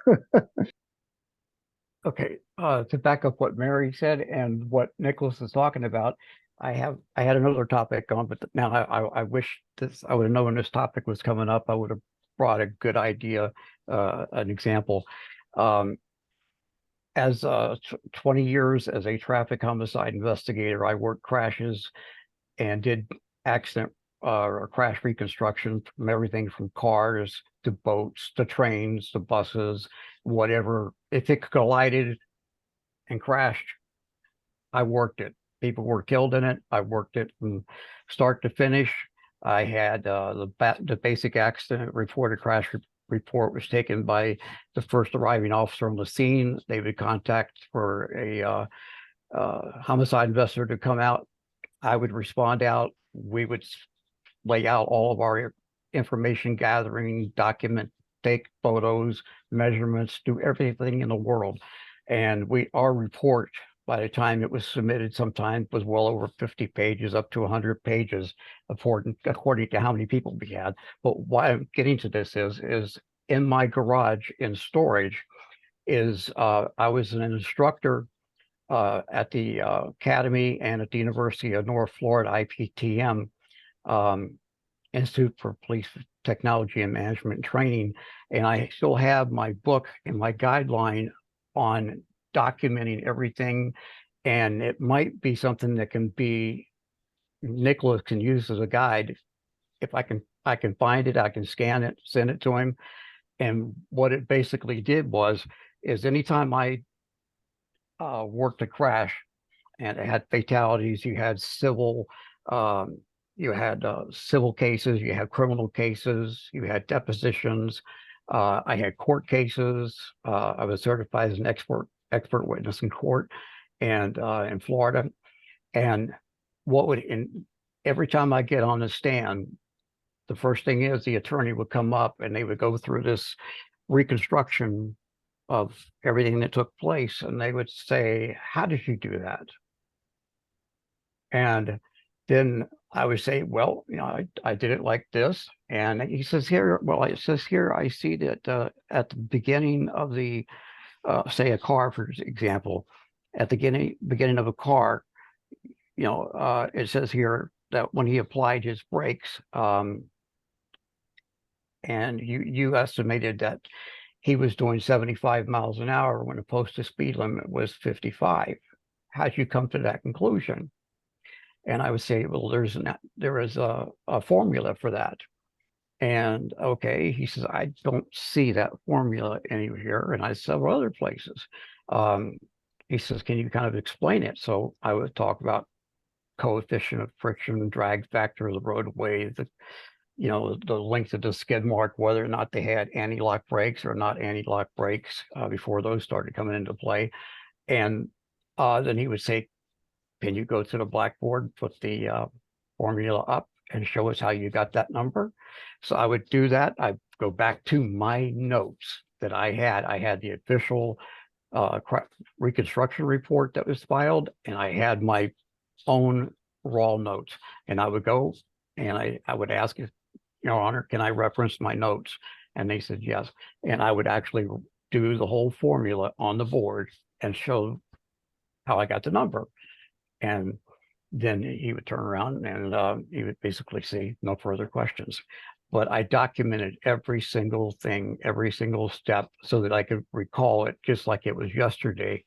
Okay, to back up what Mary said and what Nicholas is talking about, I had another topic on, but now I wish I would have known this topic was coming up. I would have brought a good idea, an example. As 20 years as a traffic homicide investigator, I worked crashes and did accident or crash reconstruction from everything from cars to boats to trains to buses, whatever. If it collided and crashed, I worked it. People were killed in it. I worked it from start to finish. I had the basic accident reported crash report was taken by the first arriving officer on the scene. They would contact for a homicide investigator to come out. I would respond out. We would lay out all of our information gathering, document, take photos, measurements, do everything in the world. And our report, by the time it was submitted, sometimes was well over 50 pages, up to 100 pages, according to how many people we had. But why I'm getting to this is in my garage in storage is I was an instructor at the Academy and at the University of North Florida, IPTM, Institute for Police Technology and Management and Training. And I still have my book and my guideline on documenting everything. And it might be something that can be, Nicholas can use as a guide. If I can find it, I can scan it, send it to him. And what it basically did is anytime I worked a crash and it had fatalities, you had civil cases, you had criminal cases, you had depositions. I had court cases. I was certified as an expert witness in court and in Florida. And every time I get on the stand, the first thing is the attorney would come up and they would go through this reconstruction of everything that took place. And they would say, "How did you do that?" And then I would say, "Well, I did it like this." And he says it says here, I see that at the beginning of the, say a car, for example, at the beginning of a car, it says here that when he applied his brakes, and you estimated that he was doing 75 miles an hour when the posted speed limit was 55. How'd you come to that conclusion? And I would say, well, there is a formula for that. And okay, he says, "I don't see that formula anywhere." And I several other places. He says, "Can you kind of explain it?" So I would talk about coefficient of friction, drag factor of the roadway, the length of the skid mark, whether or not they had anti-lock brakes or not anti-lock brakes before those started coming into play. And then he would say, "Can you go to the blackboard, put the formula up and show us how you got that number?" So I would do that. I go back to my notes that I had. I had the official reconstruction report that was filed, and I had my own raw notes. And I would go and I would ask, "Your Honor, can I reference my notes?" And they said yes. And I would actually do the whole formula on the board and show how I got the number. And then he would turn around and he would basically say, "No further questions." but I documented every single thing, every single step so that I could recall it just like it was yesterday.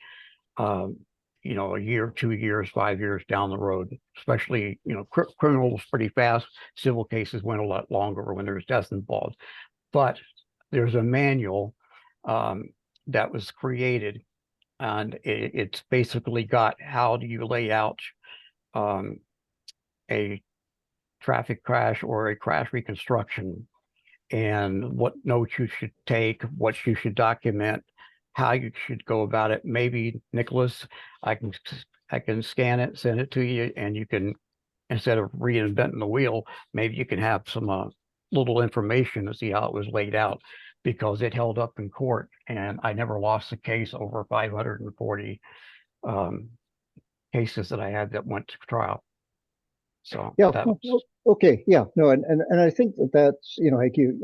You know, a year, 2 years, 5 years down the road, especially, you know, criminals pretty fast. Civil cases went a lot longer when there's death involved. But there's a manual that was created, and it's basically got how do you lay out a traffic crash or a crash reconstruction, and what notes you should take, what you should document, how you should go about it. Maybe Nicholas, I can scan it, send it to you, and you can, instead of reinventing the wheel, maybe you can have some little information to see how it was laid out, because it held up in court, and I never lost a case over 540 cases that I had that went to trial. So Yeah. that was, Okay. Yeah. No. And I think that's, you know, like you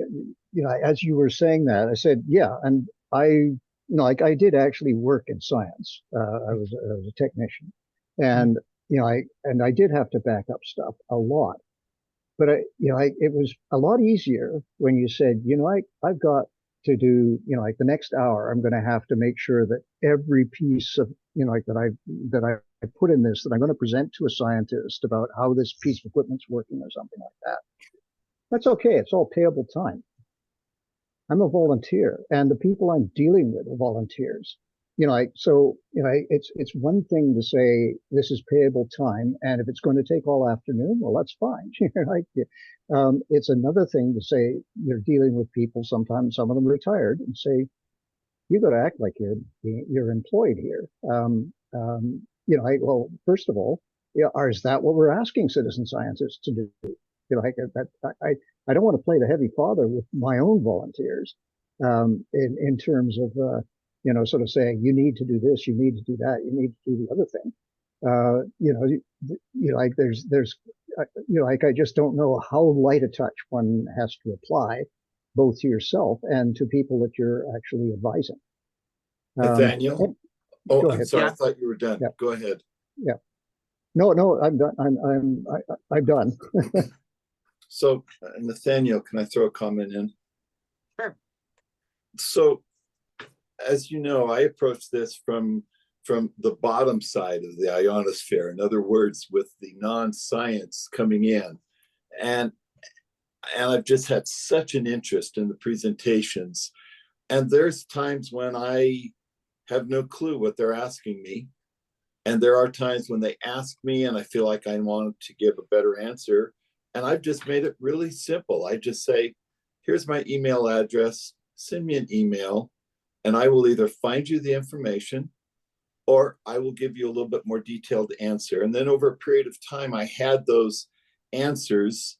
know, as you were saying that, I said, yeah. And I, you know, like I did actually work in science. I was a technician, and you know, I did have to back up stuff a lot. But you know, it was a lot easier when you said, you know, I've got to do, you know, like the next hour, I'm going to have to make sure that every piece of, you know, like that I put in this, that I'm going to present to a scientist about how this piece of equipment's working or something like that. That's okay. It's all payable time. I'm a volunteer, and the people I'm dealing with are volunteers. You know, so you know, it's one thing to say this is payable time, and if it's going to take all afternoon, well, that's fine. It's another thing to say you're dealing with people. Sometimes some of them retired, and say you got to act like you're employed here. You know, well, first of all, yeah, is that what we're asking citizen scientists to do? You know, I don't want to play the heavy father with my own volunteers in terms of you know, sort of saying you need to do this, you need to do that, you need to do the other thing. You know, like there's you know, like I just don't know how light a touch one has to apply, both to yourself and to people that you're actually advising. Nathaniel? Oh, go I'm ahead. sorry. Yeah. I thought you were done. Yeah. Go ahead. Yeah. No, I'm done. I'm done. So, Nathaniel, can I throw a comment in? Sure. So, as you know, I approach this from the bottom side of the ionosphere. In other words, with the non-science coming in, and I've just had such an interest in the presentations. And there's times when I have no clue what they're asking me. And there are times when they ask me and I feel like I want to give a better answer. And I've just made it really simple. I just say, here's my email address, send me an email, and I will either find you the information or I will give you a little bit more detailed answer. And then over a period of time, I had those answers,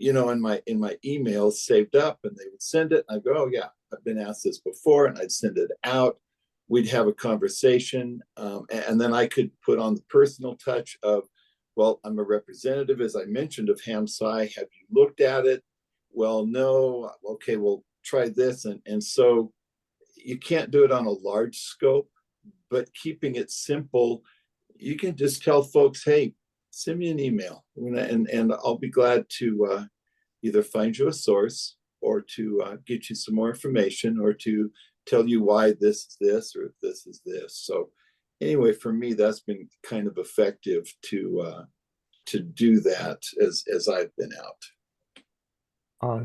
you know, in my emails saved up, and they would send it. And I go, oh yeah, I've been asked this before, and I'd send it out. We'd have a conversation, and then I could put on the personal touch of, well, I'm a representative, as I mentioned, of HAMSci. Have you looked at it? Well, no. Okay, well, try this. And so you can't do it on a large scope, but keeping it simple, you can just tell folks, hey, send me an email, and I'll be glad to either find you a source or to get you some more information or to tell you why this is this or this is this. So anyway, for me, that's been kind of effective to do that as I've been out.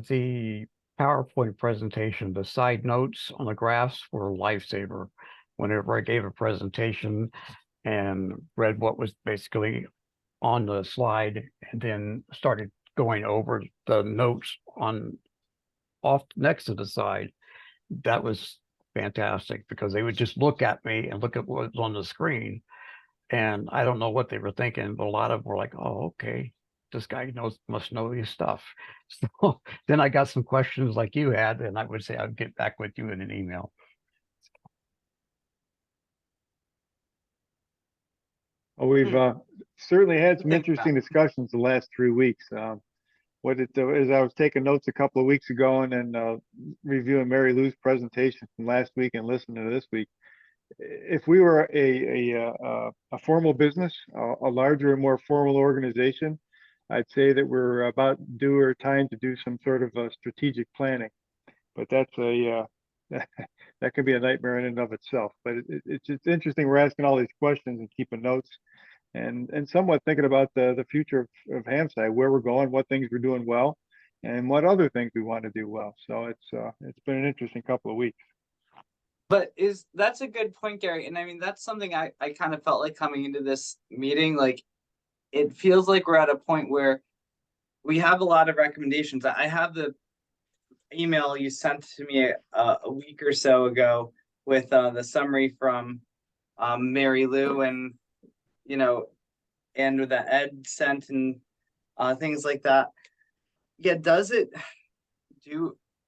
the PowerPoint presentation, the side notes on the graphs were a lifesaver. Whenever I gave a presentation and read what was basically on the slide, and then started going over the notes on off next to the side, that was fantastic, because they would just look at me and look at what was on the screen, and I don't know what they were thinking, but a lot of them were like, oh, okay, this guy must know his stuff. So then I got some questions like you had, and I would say I'd get back with you in an email. Well, we've certainly had some Think about interesting discussions the last 3 weeks. As I was taking notes a couple of weeks ago and then reviewing Mary Lou's presentation from last week and listening to this week, if we were a formal business, a larger and more formal organization, I'd say that we're about due or time to do some sort of strategic planning. But that's a that can be a nightmare in and of itself. But it's interesting. We're asking all these questions and keeping notes, and somewhat thinking about the future of Hamside, where we're going, what things we're doing well, and what other things we want to do well. So it's been an interesting couple of weeks. But that's a good point, Gary. And I mean, that's something I kind of felt like coming into this meeting. Like, it feels like we're at a point where we have a lot of recommendations. I have the email you sent to me a week or so ago with the summary from Mary Lou, and and that Ed sent, and things like that. Yeah,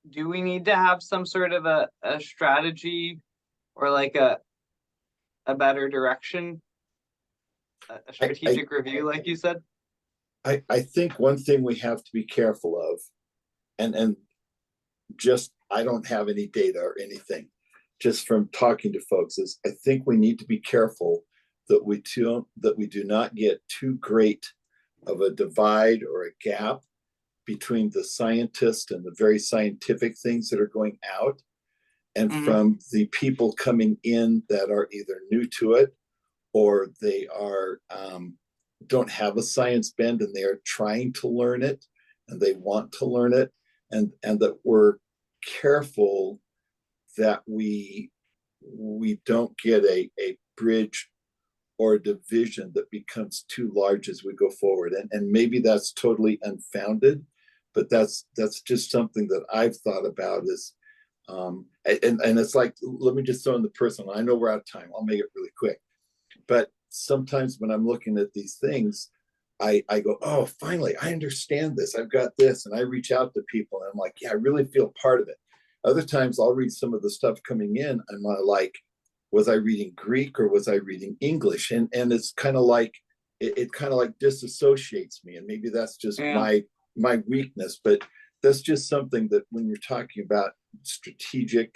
do we need to have some sort of a strategy, or like a better direction, a strategic review, like you said? I think one thing we have to be careful of, and just, I don't have any data or anything, just from talking to folks, is I think we need to be careful that we do not get too great of a divide or a gap between the scientists and the very scientific things that are going out, and from the people coming in that are either new to it, or they are don't have a science bend and they are trying to learn it and they want to learn it, and that we're careful that we don't get a bridge or a division that becomes too large as we go forward. And maybe that's totally unfounded, but that's just something that I've thought about is, and it's like, let me just throw in the personal. I know we're out of time. I'll make it really quick. But sometimes when I'm looking at these things, I go, oh, finally, I understand this. I've got this. And I reach out to people and I'm like, yeah, I really feel part of it. Other times I'll read some of the stuff coming in. I'm like, was I reading Greek or was I reading English? And it's kind of like, it kind of like disassociates me. And maybe that's just my weakness, but that's just something that when you're talking about strategic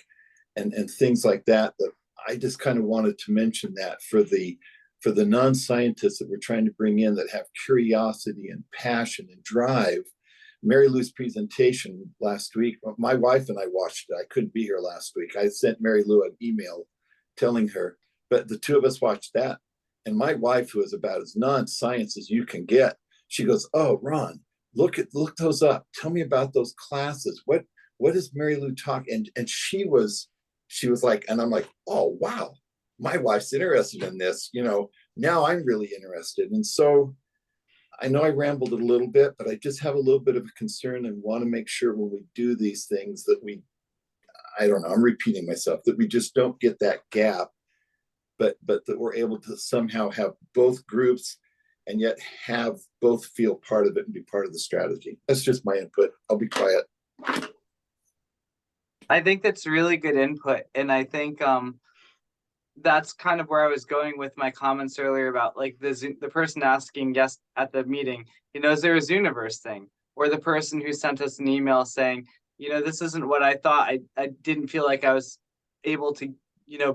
and things like that, that I just kind of wanted to mention that for the non-scientists that we're trying to bring in that have curiosity and passion and drive. Mary Lou's presentation last week, my wife and I watched it. I couldn't be here last week. I sent Mary Lou an email telling her, but the two of us watched that. And my wife, who is about as non-science as you can get, she goes, oh, Ron, look those up. Tell me about those classes. What is Mary Lou talk? And she was like, and I'm like, oh, wow, my wife's interested in this. Now I'm really interested. And so I know I rambled a little bit, but I just have a little bit of a concern and want to make sure when we do these things that I don't know, I'm repeating myself, that we just don't get that gap, but that we're able to somehow have both groups and yet have both feel part of it and be part of the strategy. That's just my input. I'll be quiet. I think that's really good input. And I think that's kind of where I was going with my comments earlier about like the person asking yes at the meeting, is there a Zooniverse thing? Or the person who sent us an email saying, this isn't what I thought. I didn't feel like I was able to,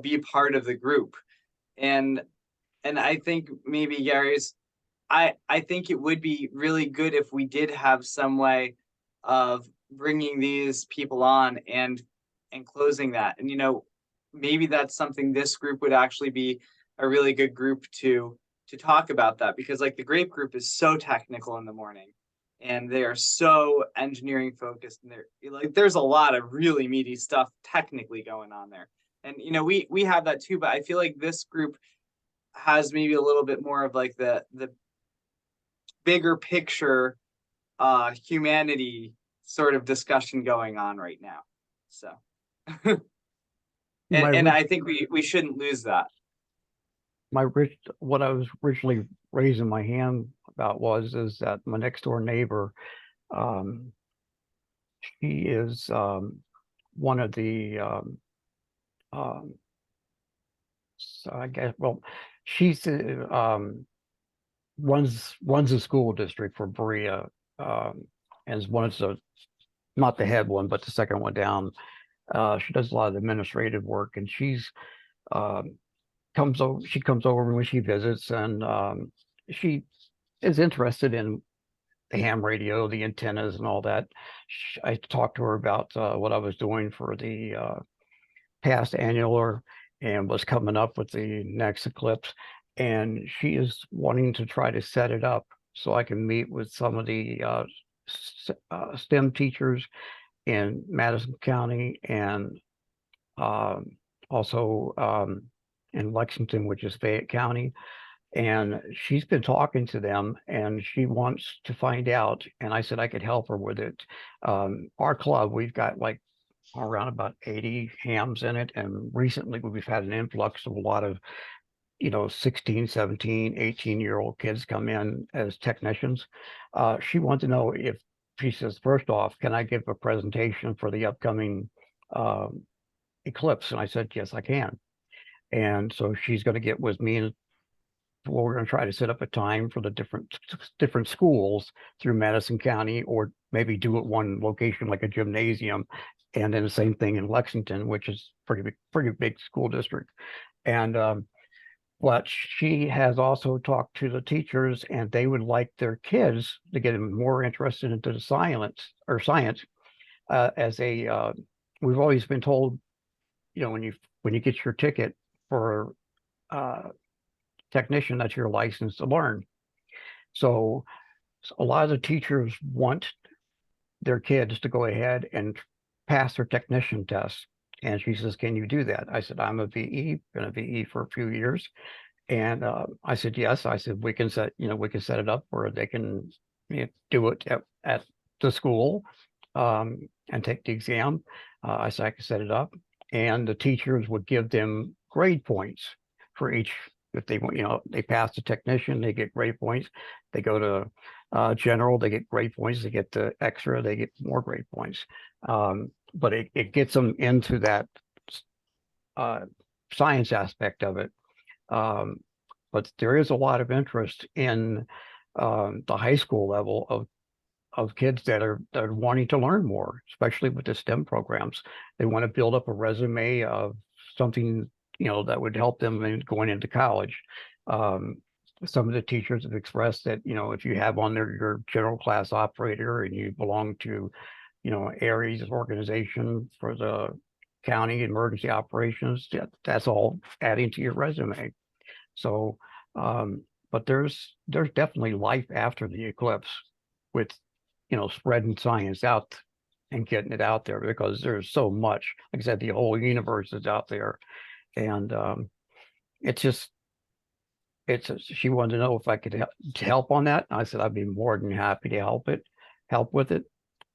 be part of the group. And I think maybe Gary's, I think it would be really good if we did have some way of bringing these people on and closing that. And, maybe that's something this group would actually be a really good group to talk about that, because like the grape group is so technical in the morning and they are so engineering focused, and there's a lot of really meaty stuff technically going on there. And, we have that too, but I feel like this group has maybe a little bit more of like the bigger picture, humanity sort of discussion going on right now. So, and I think we shouldn't lose that. What I was originally raising my hand about is that my next door neighbor, she is one of the so I guess, well, she's runs a school district for Berea, and is one of the, not the head one, but the second one down. She does a lot of administrative work, and she comes over when she visits, and she is interested in ham radio, the antennas and all that. I talked to her about what I was doing for the past annular and was coming up with the next Eclipse. And she is wanting to try to set it up so I can meet with some of the STEM teachers in Madison County and also in Lexington, which is Fayette County. And she's been talking to them and she wants to find out. And I said I could help her with it. Our club, we've got like around about 80 hams in it. And recently we've had an influx of a lot of, 16, 17, 18-year-old kids come in as technicians. She wants to know if, she says, first off, can I give a presentation for the upcoming Eclipse? And I said, yes, I can. And so she's going to get with me and we're going to try to set up a time for the different schools through Madison County, or maybe do it one location like a gymnasium, and then the same thing in Lexington, which is pretty big school district. And but she has also talked to the teachers, and they would like their kids to get more interested into the science as a. We've always been told, when you get your ticket for technician, that's your license to learn. So a lot of the teachers want their kids to go ahead and pass their technician test. And she says, can you do that? I said, I'm a VE, been a VE for a few years. And I said, yes. I said, we can set it up where they can do it at the school and take the exam. I said, I can set it up. And the teachers would give them grade points for each. If they they pass the technician, they get grade points. They go to general, they get grade points. They get the extra, they get more grade points. But it gets them into that science aspect of it. But there is a lot of interest in the high school level of kids that are wanting to learn more, especially with the STEM programs. They want to build up a resume of something that would help them in going into college. Some of the teachers have expressed that, if you have on there your general class operator and you belong to, Aries organization for the county emergency operations, that's all adding to your resume. So, but there's definitely life after the eclipse with, spreading science out and getting it out there, because there's so much. Like I said, the whole universe is out there. And she wanted to know if I could help on that. I said I'd be more than happy to help with it.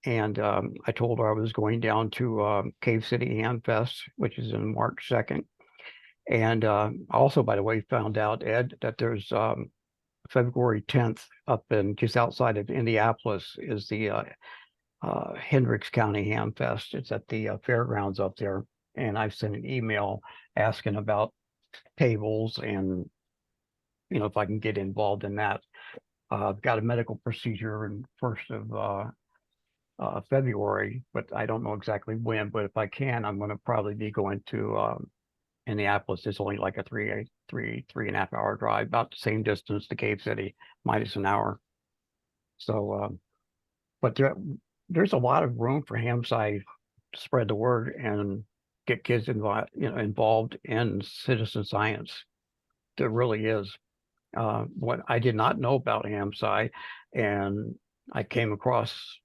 And I told her I was going down to Cave City Ham Fest, which is in March 2nd. And also, by the way, found out, Ed, that there's February 10th up in just outside of Indianapolis is the Hendricks County Ham Fest. It's at the fairgrounds up there. And I've sent an email asking about tables and, if I can get involved in that. I've got a medical procedure in 1st of February, but I don't know exactly when. But if I can, I'm going to probably be going to Indianapolis. It's only like a three and a half hour drive, about the same distance to Cave City, minus an hour. So, but there's a lot of room for HamSci to spread the word and get kids involved in citizen science. There really is. What I did not know about HamSci, and I came across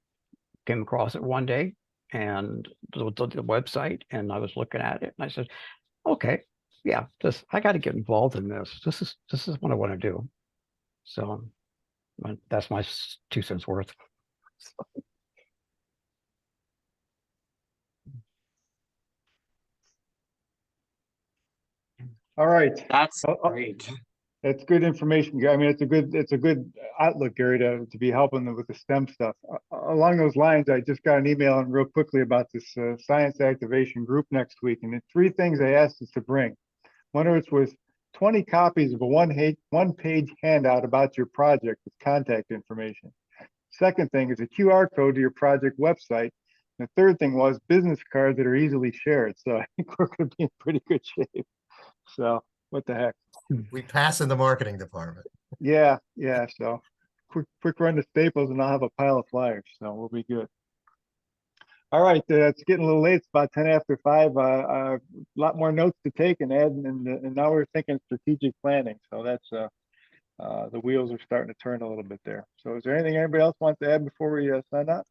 it one day, and the website, and I was looking at it, and I said, okay, yeah, I got to get involved in this. This is what I want to do. So that's my 2 cents worth. All right. That's great. That's good information. I mean, it's a good outlook, Gary, to be helping them with the STEM stuff. Along those lines, I just got an email real quickly about this science activation group next week, and the 3 things they asked us to bring. One of which was 20 copies of a one-page handout about your project with contact information. Second thing is a QR code to your project website. And the third thing was business cards that are easily shared. So I think we're going to be in pretty good shape. So what the heck? We pass in the marketing department. Yeah. So quick run to Staples and I'll have a pile of flyers, so we'll be good. All right, it's getting a little late. It's about 10 after 5. A lot more notes to take and add, and now we're thinking strategic planning. So that's the wheels are starting to turn a little bit there. So is there anything anybody else wants to add before we sign up?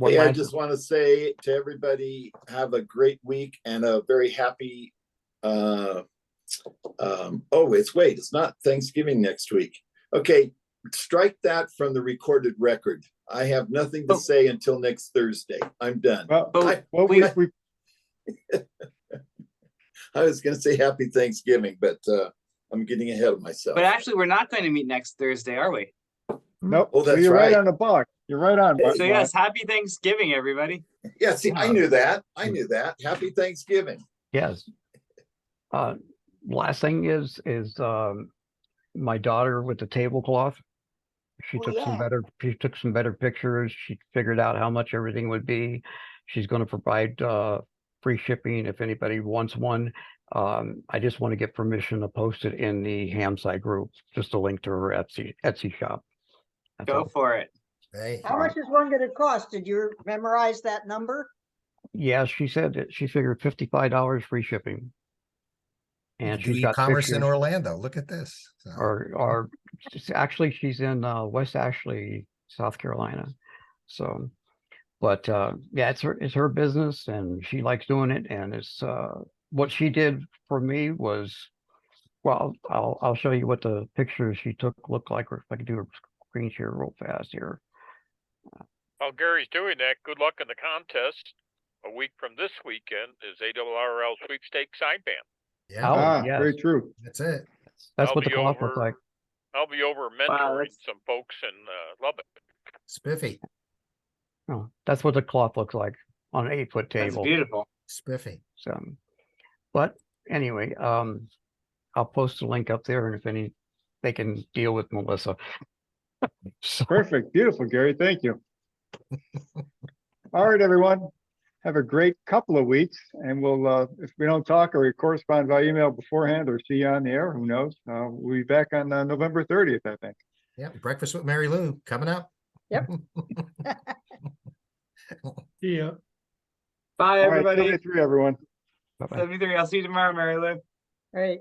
Hey, I just want to say to everybody, have a great week and a very happy. It's not Thanksgiving next week. Okay, strike that from the recorded record. I have nothing to say until next Thursday. I'm done. Well, I was going to say happy Thanksgiving, but I'm getting ahead of myself. But actually, we're not going to meet next Thursday, are we? Nope. Oh, that's you're right right on the block. You're right on. So yes, happy Thanksgiving, everybody. Yeah, see, I knew that. Happy Thanksgiving. Yes. Last thing is my daughter with the tablecloth. She took some better pictures. She figured out how much everything would be. She's going to provide free shipping if anybody wants one. I just want to get permission to post it in the Hamside group. Just a link to her Etsy shop. That's Go all. for it. Hey, How much is one gonna cost? Did you memorize that number? Yeah, she said that she figured $55 free shipping. And do she's got e-commerce in pictures. Orlando. Look at this. So, Or actually she's in West Ashley, South Carolina. So, but yeah, it's her business and she likes doing it. And it's what she did for me was, well, I'll show you what the pictures she took look like, or if I can do a screen share real fast here. While Gary's doing that, good luck in the contest. A week from this weekend is ARRL sweepstakes sideband. yeah, Yes. Very true. that's it. That's I'll what the be cloth looks over- like. I'll be over mentoring some folks in Lubbock. Spiffy, Oh, that's what the cloth looks like on an 8-foot That's table. beautiful. spiffy. So, but anyway, I'll post a link up there, and if they can deal with Melissa. So, Perfect. Beautiful, Gary. Thank you. All right, everyone. Have a great couple of weeks, and we'll, if we don't talk or we correspond by email beforehand or see you on the air, who knows? We'll be back on November 30th, I think. Yeah, breakfast with Mary Lou coming up. Yep. Yeah. Bye, everybody. 73, everyone. bye-bye. 73. I'll see you tomorrow, Mary Lou. Right.